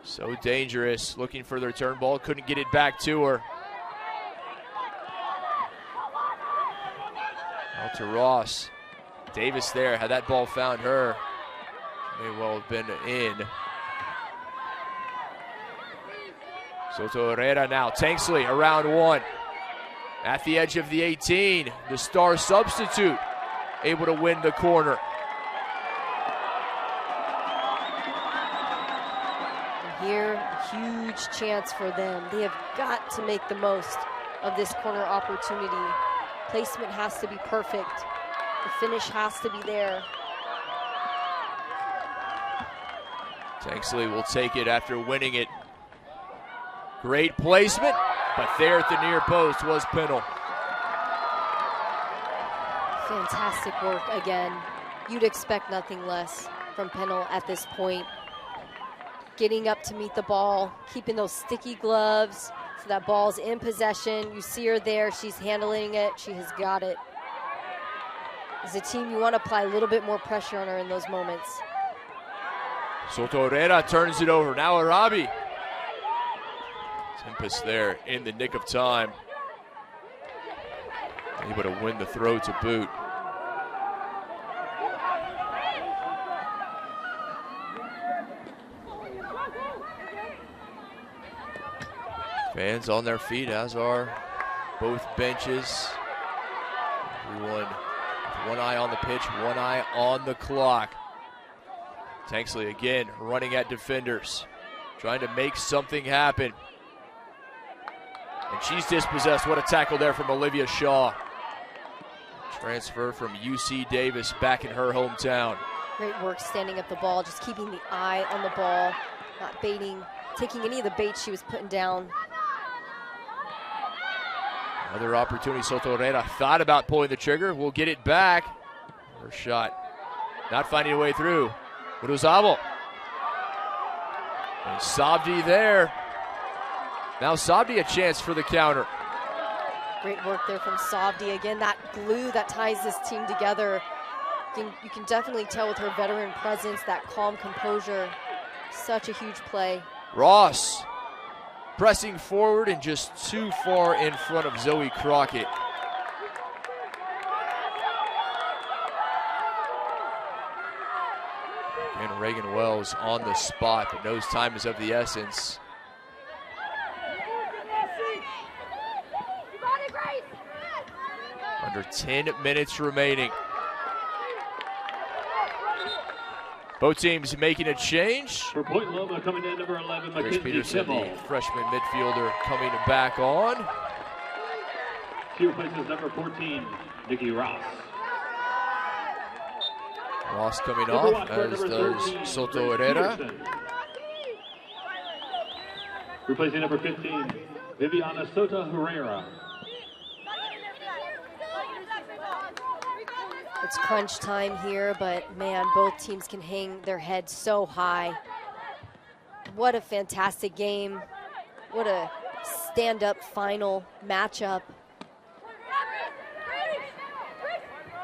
So dangerous, looking for the return ball, couldn't get it back to her. Out to Ross. Davis there, had that ball found her, may well have been in. Soto Herrera now, Tanksley around one. At the edge of the 18, the star substitute, able to win the corner. Here, a huge chance for them. They have got to make the most of this corner opportunity. Placement has to be perfect. The finish has to be there. Tanksley will take it after winning it. Great placement, but there at the near post was Pennell. Fantastic work again. You'd expect nothing less from Pennell at this point. Getting up to meet the ball, keeping those sticky gloves so that ball's in possession. You see her there, she's handling it, she has got it. As a team, you want to apply a little bit more pressure on her in those moments. Soto Herrera turns it over, now Arabi. Tempest there in the nick of time. Able to win the throw to boot. Fans on their feet, as are both benches. Everyone with one eye on the pitch, one eye on the clock. Tanksley again running at defenders, trying to make something happen. And she's dispossessed. What a tackle there from Olivia Shaw. Transfer from UC Davis back in her hometown. Great work standing up the ball, just keeping the eye on the ball, not baiting, taking any of the bait she was putting down. Another opportunity. Soto Herrera thought about pulling the trigger. Will get it back. Her shot not finding a way through. Uruzabal. And Sabdi there. Now Sabdi a chance for the counter. Great work there from Sabdi. Again, that glue that ties this team together. You can definitely tell with her veteran presence, that calm composure. Such a huge play. Ross pressing forward and just too far in front of Zoe Crockett. And Reagan Wells on the spot, but knows time is of the essence. Under 10 minutes remaining. Both teams making a change. For Point Loma coming in, number 11, Grace Mackenzie Peterson, Kimmel. the freshman midfielder, coming back on. She replaces number 14, Nikki Ross. Ross coming For off, Washburn, as number does 13, Soto Grace Herrera. Peterson. Replacing number 15, Viviana Soto Herrera. It's crunch time here, but man, both teams can hang their heads so high. What a fantastic game. What a stand-up final matchup.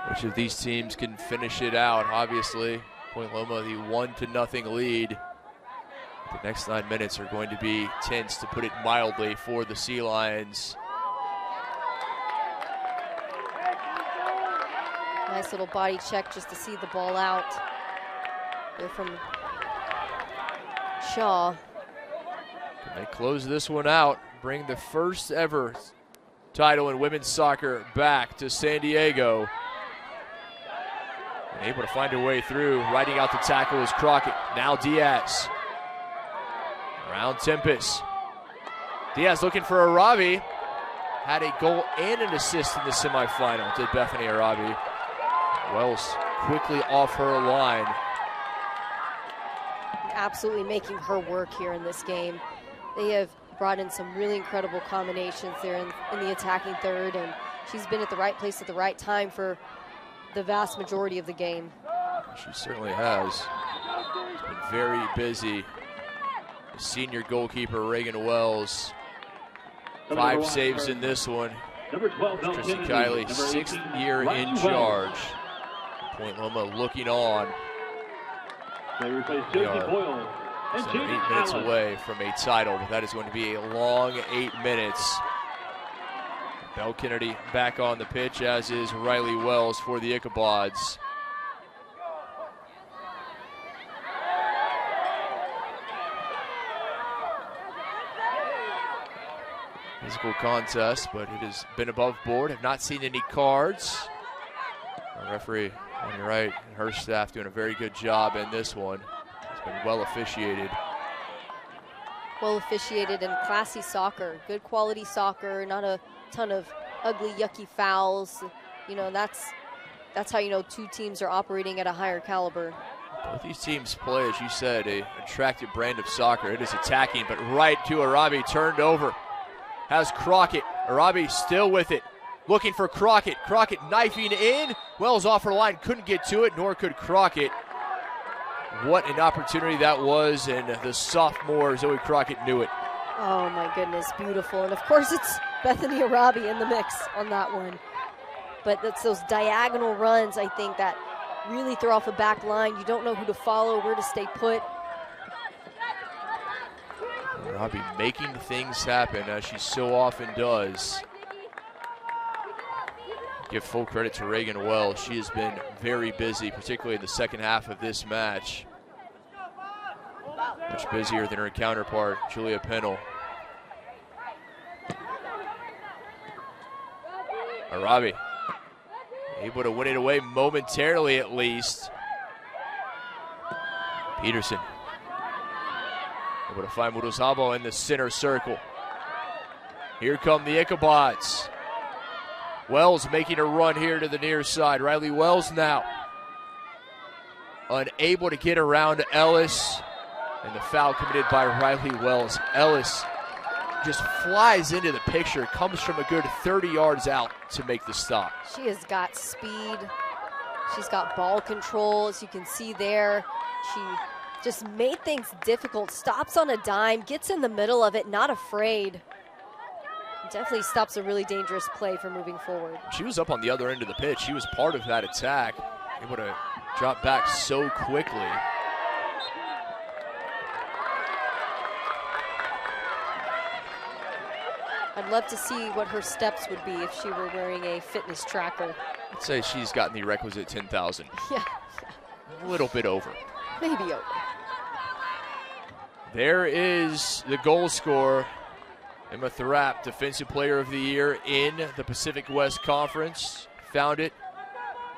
Which of these teams can finish it out? Obviously, Point Loma, the 1-0 lead. The next 9 minutes are going to be tense, to put it mildly, for the Sea Lions. Nice little body check just to see the ball out. There from Shaw. Can they close this one out? Bring the first ever title in women's soccer back to San Diego. And able to find a way through. Riding out the tackle is Crockett. Now Diaz. Around Tempest. Diaz looking for Arabi. Had a goal and an assist in the semifinal, did Bethany Arabi. Wells quickly off her line. Absolutely making her work here in this game. They have brought in some really incredible combinations there in the attacking third, and she's been at the right place at the right time for the vast majority of the game. She certainly has. She's been very busy. The senior goalkeeper, Reagan Wells. 5 saves in this one. Number 12, Mel Tristan Kennedy. Kiley, Number 6th 18, year Riley in Wells. charge. Point Loma looking on. They replace They Josie are Boyle and 8 Jamie minutes Allen. away from a title, but that is going to be a long 8 minutes. Bell Kennedy back on the pitch, as is Riley Wells for the Ichabods. Physical contest, but it has been above board. Have not seen any cards. Our referee on your right and her staff doing a very good job in this one. It's been well officiated. Well officiated and classy soccer. Good quality soccer, not a ton of ugly, yucky fouls. You know, that's how you know two teams are operating at a higher caliber. Both these teams play, as you said, a attractive brand of soccer. It is attacking, but right to Arabi, turned over. Has Crockett. Arabi still with it. Looking for Crockett. Crockett knifing in. Wells off her line. Couldn't get to it, nor could Crockett. What an opportunity that was, and the sophomore Zoe Crockett knew it. Oh my goodness, beautiful. And of course it's Bethany Arabi in the mix on that one. But that's those diagonal runs, I think, that really throw off a back line. You don't know who to follow, where to stay put. Arabi making things happen, as she so often does. Give full credit to Reagan Wells. She has been very busy, particularly in the second half of this match. Much busier than her counterpart, Julia Pennell. Arabi able to win it away momentarily, at least. Peterson able to find Muruzabo in the center circle. Here come the Ichabods. Wells making a run here to the near side. Riley Wells now unable to get around Ellis. And the foul committed by Riley Wells. Ellis just flies into the picture, comes from a good 30 yards out to make the stop. She has got speed. She's got ball control, as you can see there. She just made things difficult, stops on a dime, gets in the middle of it, not afraid. Definitely stops a really dangerous play for moving forward. She was up on the other end of the pitch. She was part of that attack. Able to drop back so quickly. I'd love to see what her steps would be if she were wearing a fitness tracker. I'd say she's gotten the requisite 10,000. Yeah. A little bit over. Maybe over. There is the goal scorer. Emma Thrapp, Defensive Player of the Year in the Pacific West Conference. Found it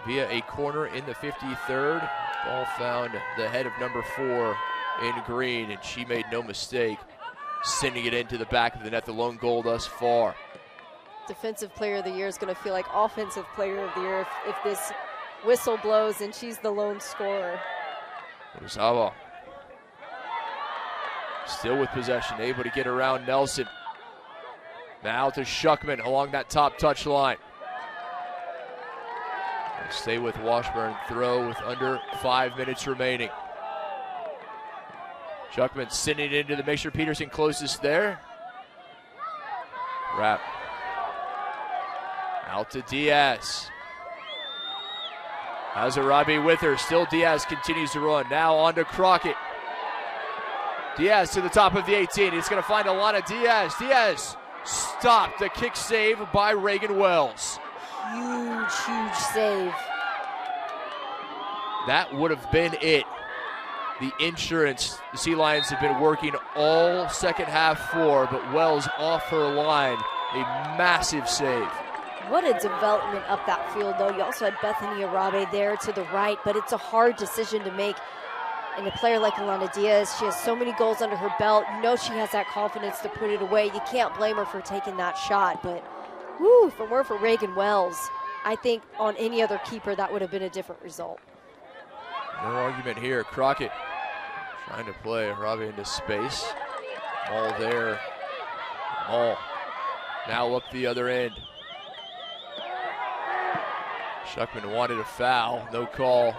via a corner in the 53rd. Ball found the head of number 4 in green, and she made no mistake sending it into the back of the net, the lone goal thus far. Defensive Player of the Year is going to feel like Offensive Player of the Year if this whistle blows and she's the lone scorer. Ozawa still with possession, able to get around Nelson. Now to Shuckman along that top touch line. Stay with Washburn, throw with under 5 minutes remaining. Shuckman sending it into the mixture. Peterson closest there. Wrap. Out to Diaz. Has Arabi with her. Still Diaz continues to run. Now on to Crockett. Diaz to the top of the 18. He's going to find Alana Diaz. Diaz stopped. The kick save by Reagan Wells. Huge, huge save. That would have been it. The insurance the Sea Lions have been working all second half for, but Wells off her line. A massive save. What a development up that field, though. You also had Bethany Arabe there to the right, but it's a hard decision to make. And a player like Alana Diaz, she has so many goals under her belt. You know she has that confidence to put it away. You can't blame her for taking that shot. But, whoo, if it weren't for Reagan Wells, I think on any other keeper that would have been a different result. No argument here. Crockett trying to play Arabe into space. All there. All now up the other end. Shuckman wanted a foul. No call.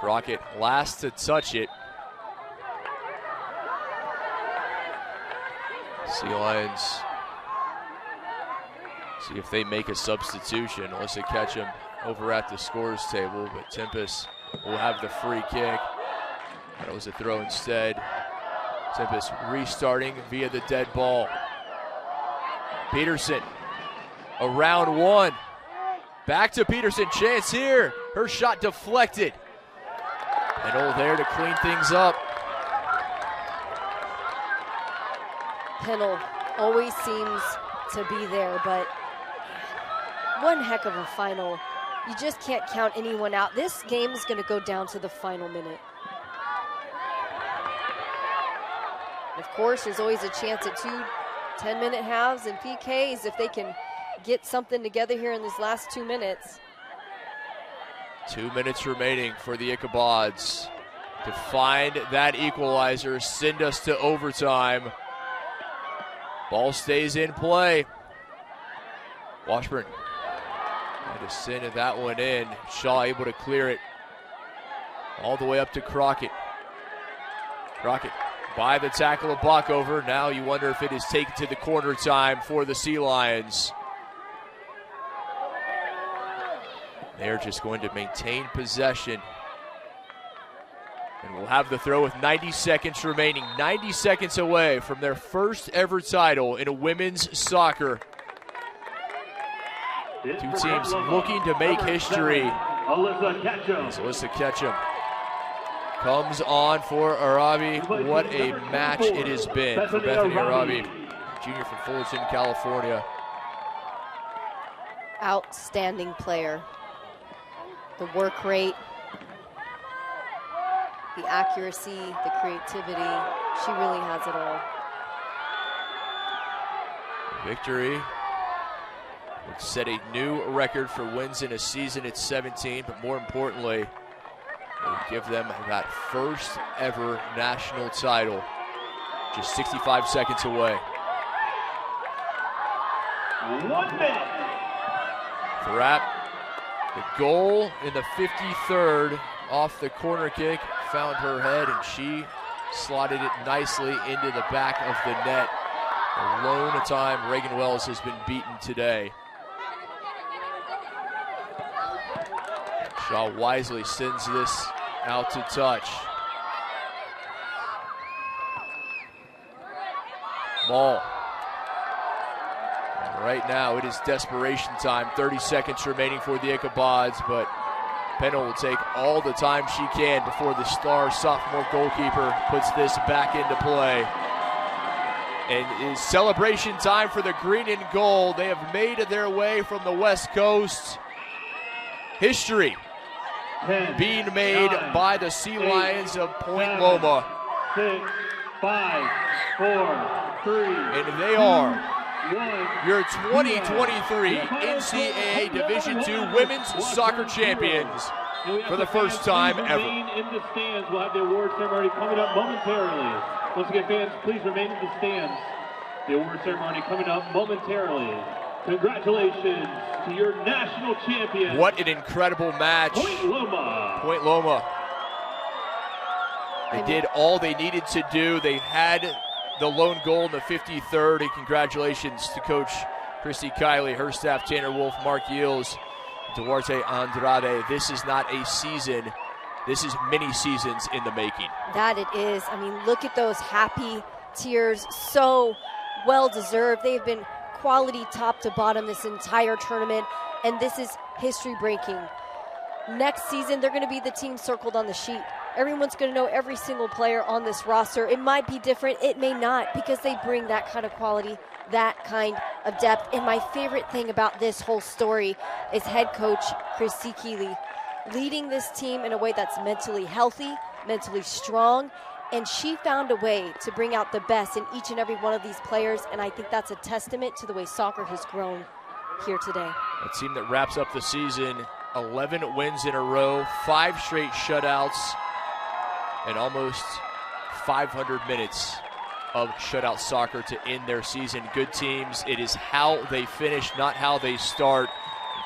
Crockett last to touch it. Sea Lions see if they make a substitution. Alyssa Ketchum over at the scores table, but Tempest will have the free kick. That was a throw instead. Tempest restarting via the dead ball. Peterson around one. Back to Peterson, chance here. Her shot deflected. And there to clean things up. Pennell always seems to be there, but one heck of a final. You just can't count anyone out. This game is going to go down to the final minute. Of course, there's always a chance at 2 10-minute halves and PKs if they can get something together here in these last 2 minutes. 2 minutes remaining for the Ichabods to find that equalizer, send us to overtime. Ball stays in play. Washburn trying to send that one in. Shaw able to clear it all the way up to Crockett. Crockett by the tackle of Bockover. Now you wonder if it is taken to the corner time for the Sea Lions. They're just going to maintain possession. And we'll have the throw with 90 seconds remaining. 90 seconds away from their first ever title in women's soccer. Two teams looking to make history. Alyssa Ketchum comes on for Arabi. What a match it has been for Bethany Arabi, junior from Fullerton, California. Outstanding player. The work rate, the accuracy, the creativity. She really has it all. Victory would set a new record for wins in a season at 17, but more importantly, it would give them that first ever national title just 65 seconds away. 1 minute. Thrapp, the goal in the 53rd off the corner kick, found her head, and she slotted it nicely into the back of the net. Alone a time, Reagan Wells has been beaten today. Shaw wisely sends this out to touch. Ball. And right now it is desperation time. 30 seconds remaining for the Ichabods, but Pennell will take all the time she can before the star sophomore goalkeeper puts this back into play. And it is celebration time for the green and gold. They have made their way from the West Coast. History 10, being made 9, by the Sea 8, Lions of Point 7, Loma. 6, 5, 4, 3, And they are 1. your 2023 NCAA Division II Women's Soccer Champions for the first time ever. Remain in the stands. We'll have the award ceremony coming up momentarily. Once again, fans, please remain in the stands. The award ceremony coming up momentarily. Congratulations to your national champion. What an incredible match. Point Loma. Point Loma. They did all they needed to do. They had the lone goal in the 53rd, and congratulations to Coach Christy Kiley, her staff, Tanner Wolf, Mark Yields, Duarte Andrade. This is not a season. This is many seasons in the making. That it is. I mean, look at those happy tears. So well deserved. They've been quality top to bottom this entire tournament, and this is history breaking. Next season, they're going to be the team circled on the sheet. Everyone's going to know every single player on this roster. It might be different. It may not, because they bring that kind of quality, that kind of depth. And my favorite thing about this whole story is head coach Christy Keeley leading this team in a way that's mentally healthy, mentally strong, and she found a way to bring out the best in each and every one of these players, and I think that's a testament to the way soccer has grown here today. A team that wraps up the season 11 wins in a row, 5 straight shutouts, and almost 500 minutes of shutout soccer to end their season. Good teams, it is how they finish, not how they start.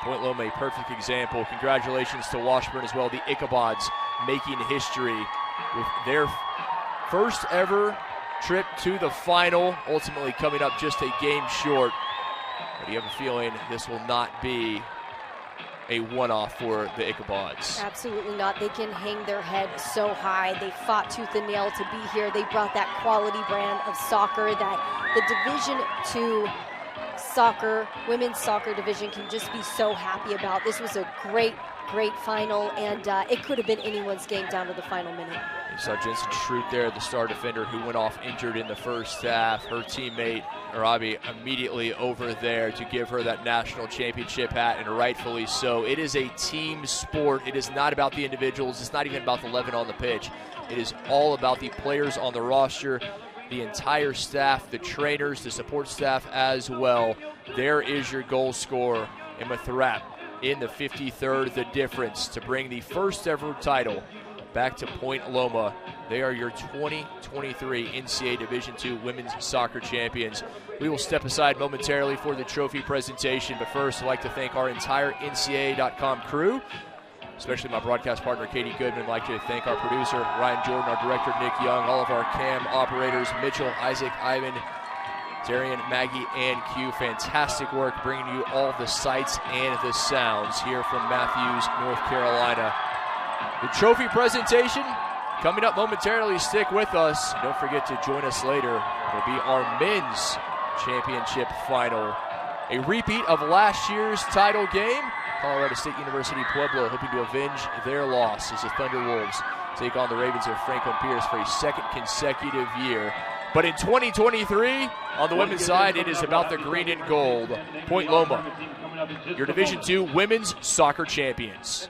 Point Loma, a perfect example. Congratulations to Washburn as well. The Ichabods making history with their first ever trip to the final, ultimately coming up just a game short. But you have a feeling this will not be a one-off for the Ichabods. Absolutely not. They can hang their head so high. They fought tooth and nail to be here. They brought that quality brand of soccer that the Division II soccer, women's soccer division can just be so happy about. This was a great final, and it could have been anyone's game down to the final minute. You saw Jensen Schrute there, the star defender who went off injured in the first half. Her teammate, Arabi, immediately over there to give her that national championship hat, and rightfully so. It is a team sport. It is not about the individuals. It's not even about the 11 on the pitch. It is all about the players on the roster, the entire staff, the trainers, the support staff as well. There is your goal scorer, Emma Thrapp, in the 53rd, the difference to bring the first ever title back to Point Loma. They are your 2023 NCAA Division II Women's Soccer Champions. We will step aside momentarily for the trophy presentation, but first I'd like to thank our entire NCAA.com crew, especially my broadcast partner, Katie Goodman. I'd like to thank our producer, Ryan Jordan, our director, Nick Young, all of our cam operators, Mitchell, Isaac, Ivan, Darian, Maggie, and Q. Fantastic work bringing you all the sights and the sounds here from Matthews, North Carolina. The trophy presentation coming up momentarily. Stick with us. Don't forget to join us later. It'll be our men's championship final. A repeat of last year's title game. Colorado State University Pueblo hoping to avenge their loss as the Thunder Wolves take on the Ravens of Franklin Pierce for a second consecutive year. But in 2023, on the women's side, it is about the green and gold. Point Loma, your Division II Women's Soccer Champions.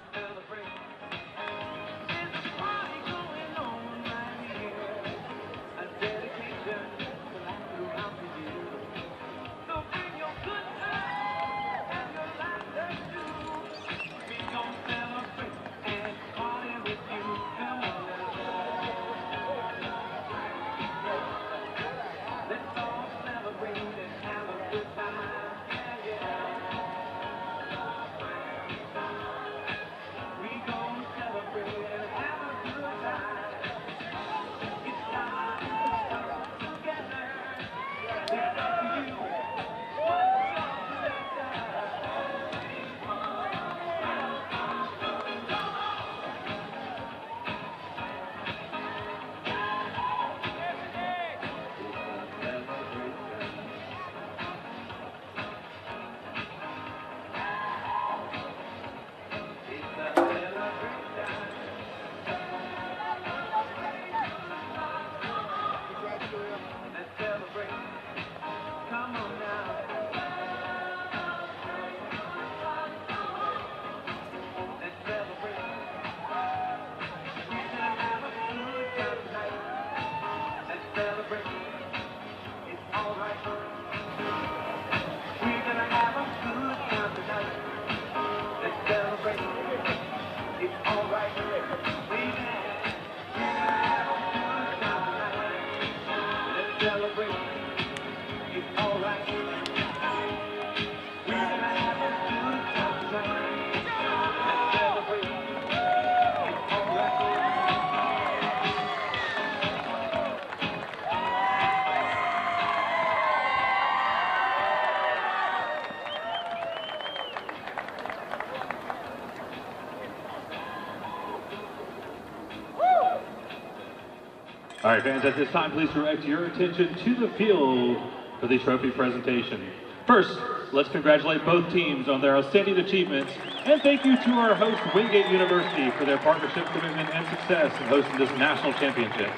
All right, fans, at this time, please direct your attention to the field for the trophy presentation. First, let's congratulate both teams on their outstanding achievements, and thank you to our host, Wingate University, for their partnership, commitment, and success in hosting this national championship.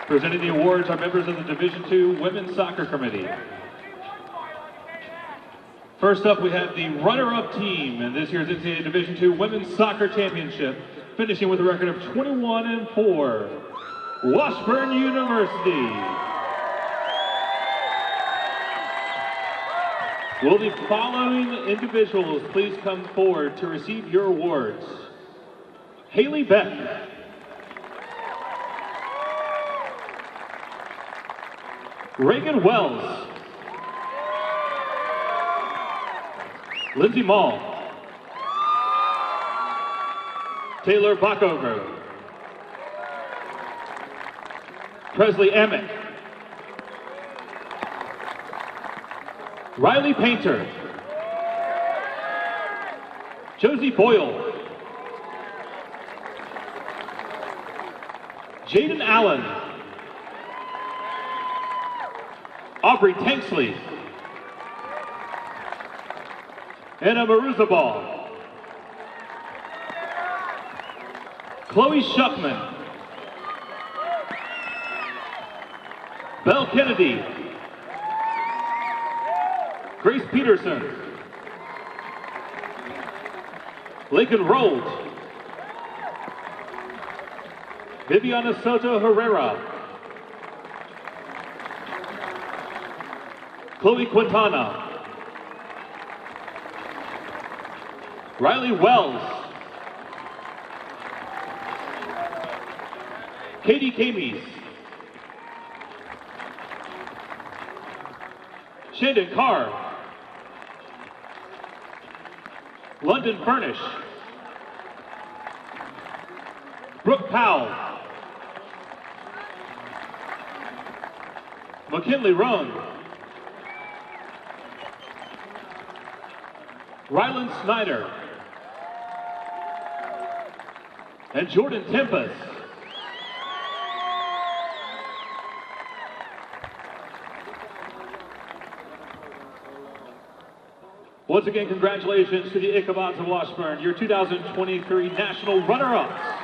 Presenting the awards are members of the Division II Women's Soccer Committee. First up, we have the runner-up team in this year's NCAA Division II Women's Soccer Championship, finishing with a record of 21-4. Washburn University. Will the following individuals please come forward to receive your awards? Haley Beck. Reagan Wells. Lindsay Mall. Taylor Backover. Presley Emmett. Riley Painter. Josie Boyle. Jaden Allen. Aubrey Tanksley. Anna Maruzabal. Chloe Shuckman. Belle Kennedy. Grace Peterson. Lincoln Rhodes. Viviana Soto Herrera. Chloe Quintana. Riley Wells. Katie Kamies. Shandon Carr. London Furnish. Brooke Powell. McKinley Roan. Ryland Snyder. And Jordan Tempest. Once again, congratulations to the Ichabod's of Washburn, your 2023 national runner-ups.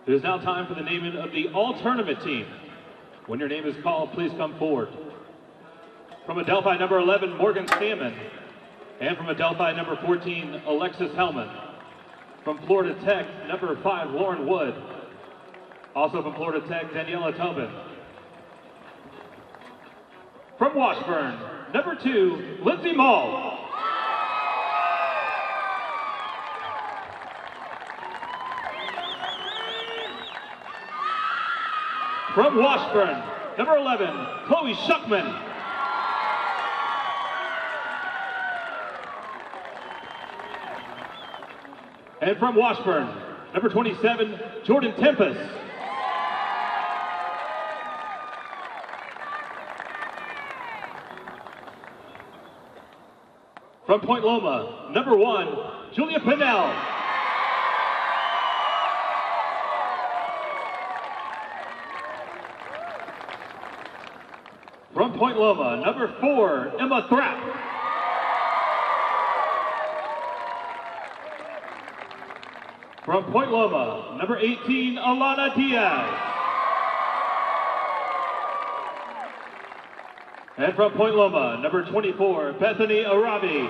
It is now time for the naming of the all-tournament team. When your name is called, please come forward. From Adelphi number 11, Morgan Salmon. And from Adelphi number 14, Alexis Hellman. From Florida Tech, number 5, Lauren Wood. Also from Florida Tech, Daniela Tobin. From Washburn, number 2, Lindsay Mall. From Washburn, number 11, Chloe Shuckman. And from Washburn, number 27, Jordan Tempest. From Point Loma, number 1, Julia Pinnell. From Point Loma, number 4, Emma Thrapp. From Point Loma, number 18, Alana Diaz. And from Point Loma, number 24, Bethany Arabi.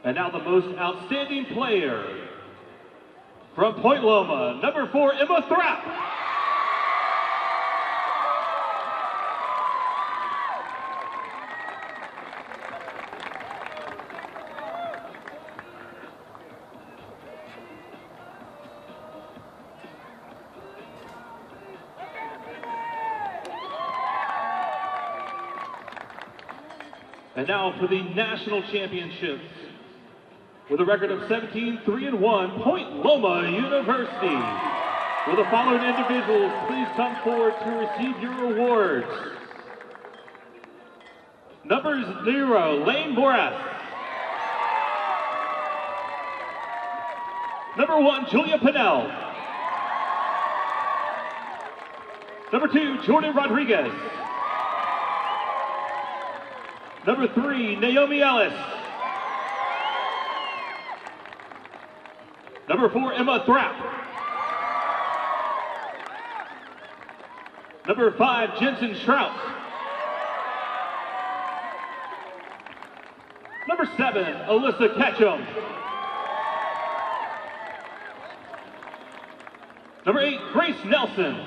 And now the most outstanding player. From Point Loma, number 4, Emma Thrapp. And now for the national championships. With a record of 17-3-1, Point Loma University. Will the following individuals please come forward to receive your awards? Number 0, Lane Morath. Number 1, Julia Pinnell. Number 2, Jordan Rodriguez. Number 3, Naomi Ellis. Number 4, Emma Thrapp. Number 5, Jensen Shrout. Number 7, Alyssa Ketchum. Number 8, Grace Nelson.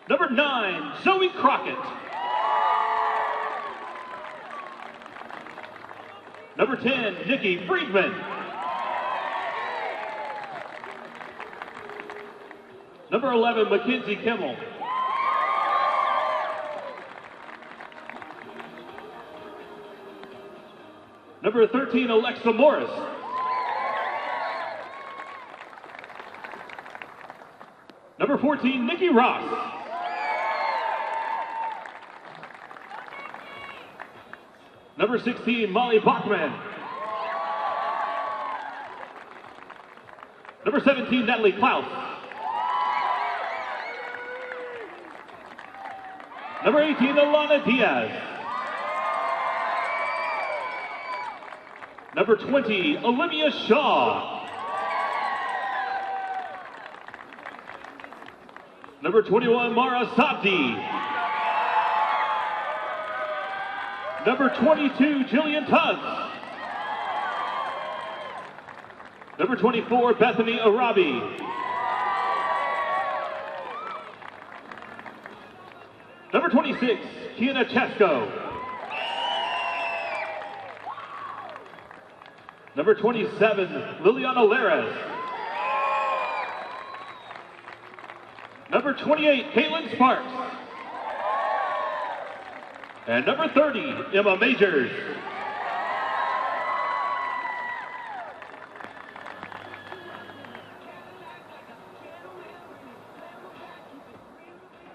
Number 9, Zoe Crockett. Number 10, Nikki Friedman. Number 11, Mackenzie Kimmel. Number 13, Alexa Morris. Number 14, Nikki Ross. Number 16, Molly Bachman. Number 17, Natalie Klaus. Number 18, Alana Diaz. Number 20, Olivia Shaw. Number 21, Mara Sabdi. Number 22, Jillian Tubbs. Number 24, Bethany Arabi. Number 26, Kiana Chesko. Number 27, Liliana Lares. Number 28, Caitlin Sparks. And number 30, Emma Majors.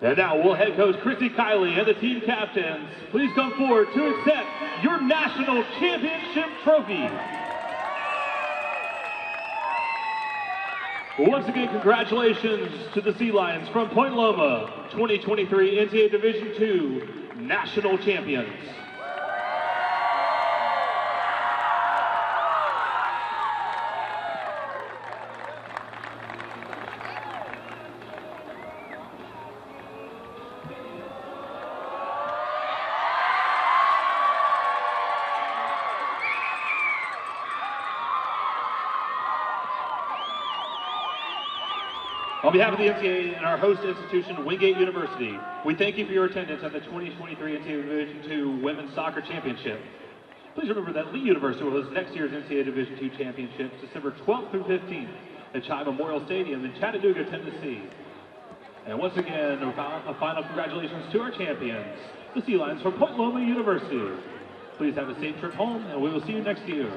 And now will head coach Chrissy Kiley and the team captains please come forward to accept your national championship trophy. Once again, congratulations to the Sea Lions from Point Loma, 2023 NCAA Division II National Champions. On behalf of the NCAA and our host institution, Wingate University, we thank you for your attendance at the 2023 NCAA Division II Women's Soccer Championship. Please remember that Lee University will host next year's NCAA Division II Championships December 12th through 15th at Chi Memorial Stadium in Chattanooga, Tennessee. And once again, a final congratulations to our champions, the Sea Lions from Point Loma University. Please have a safe trip home, and we will see you next year.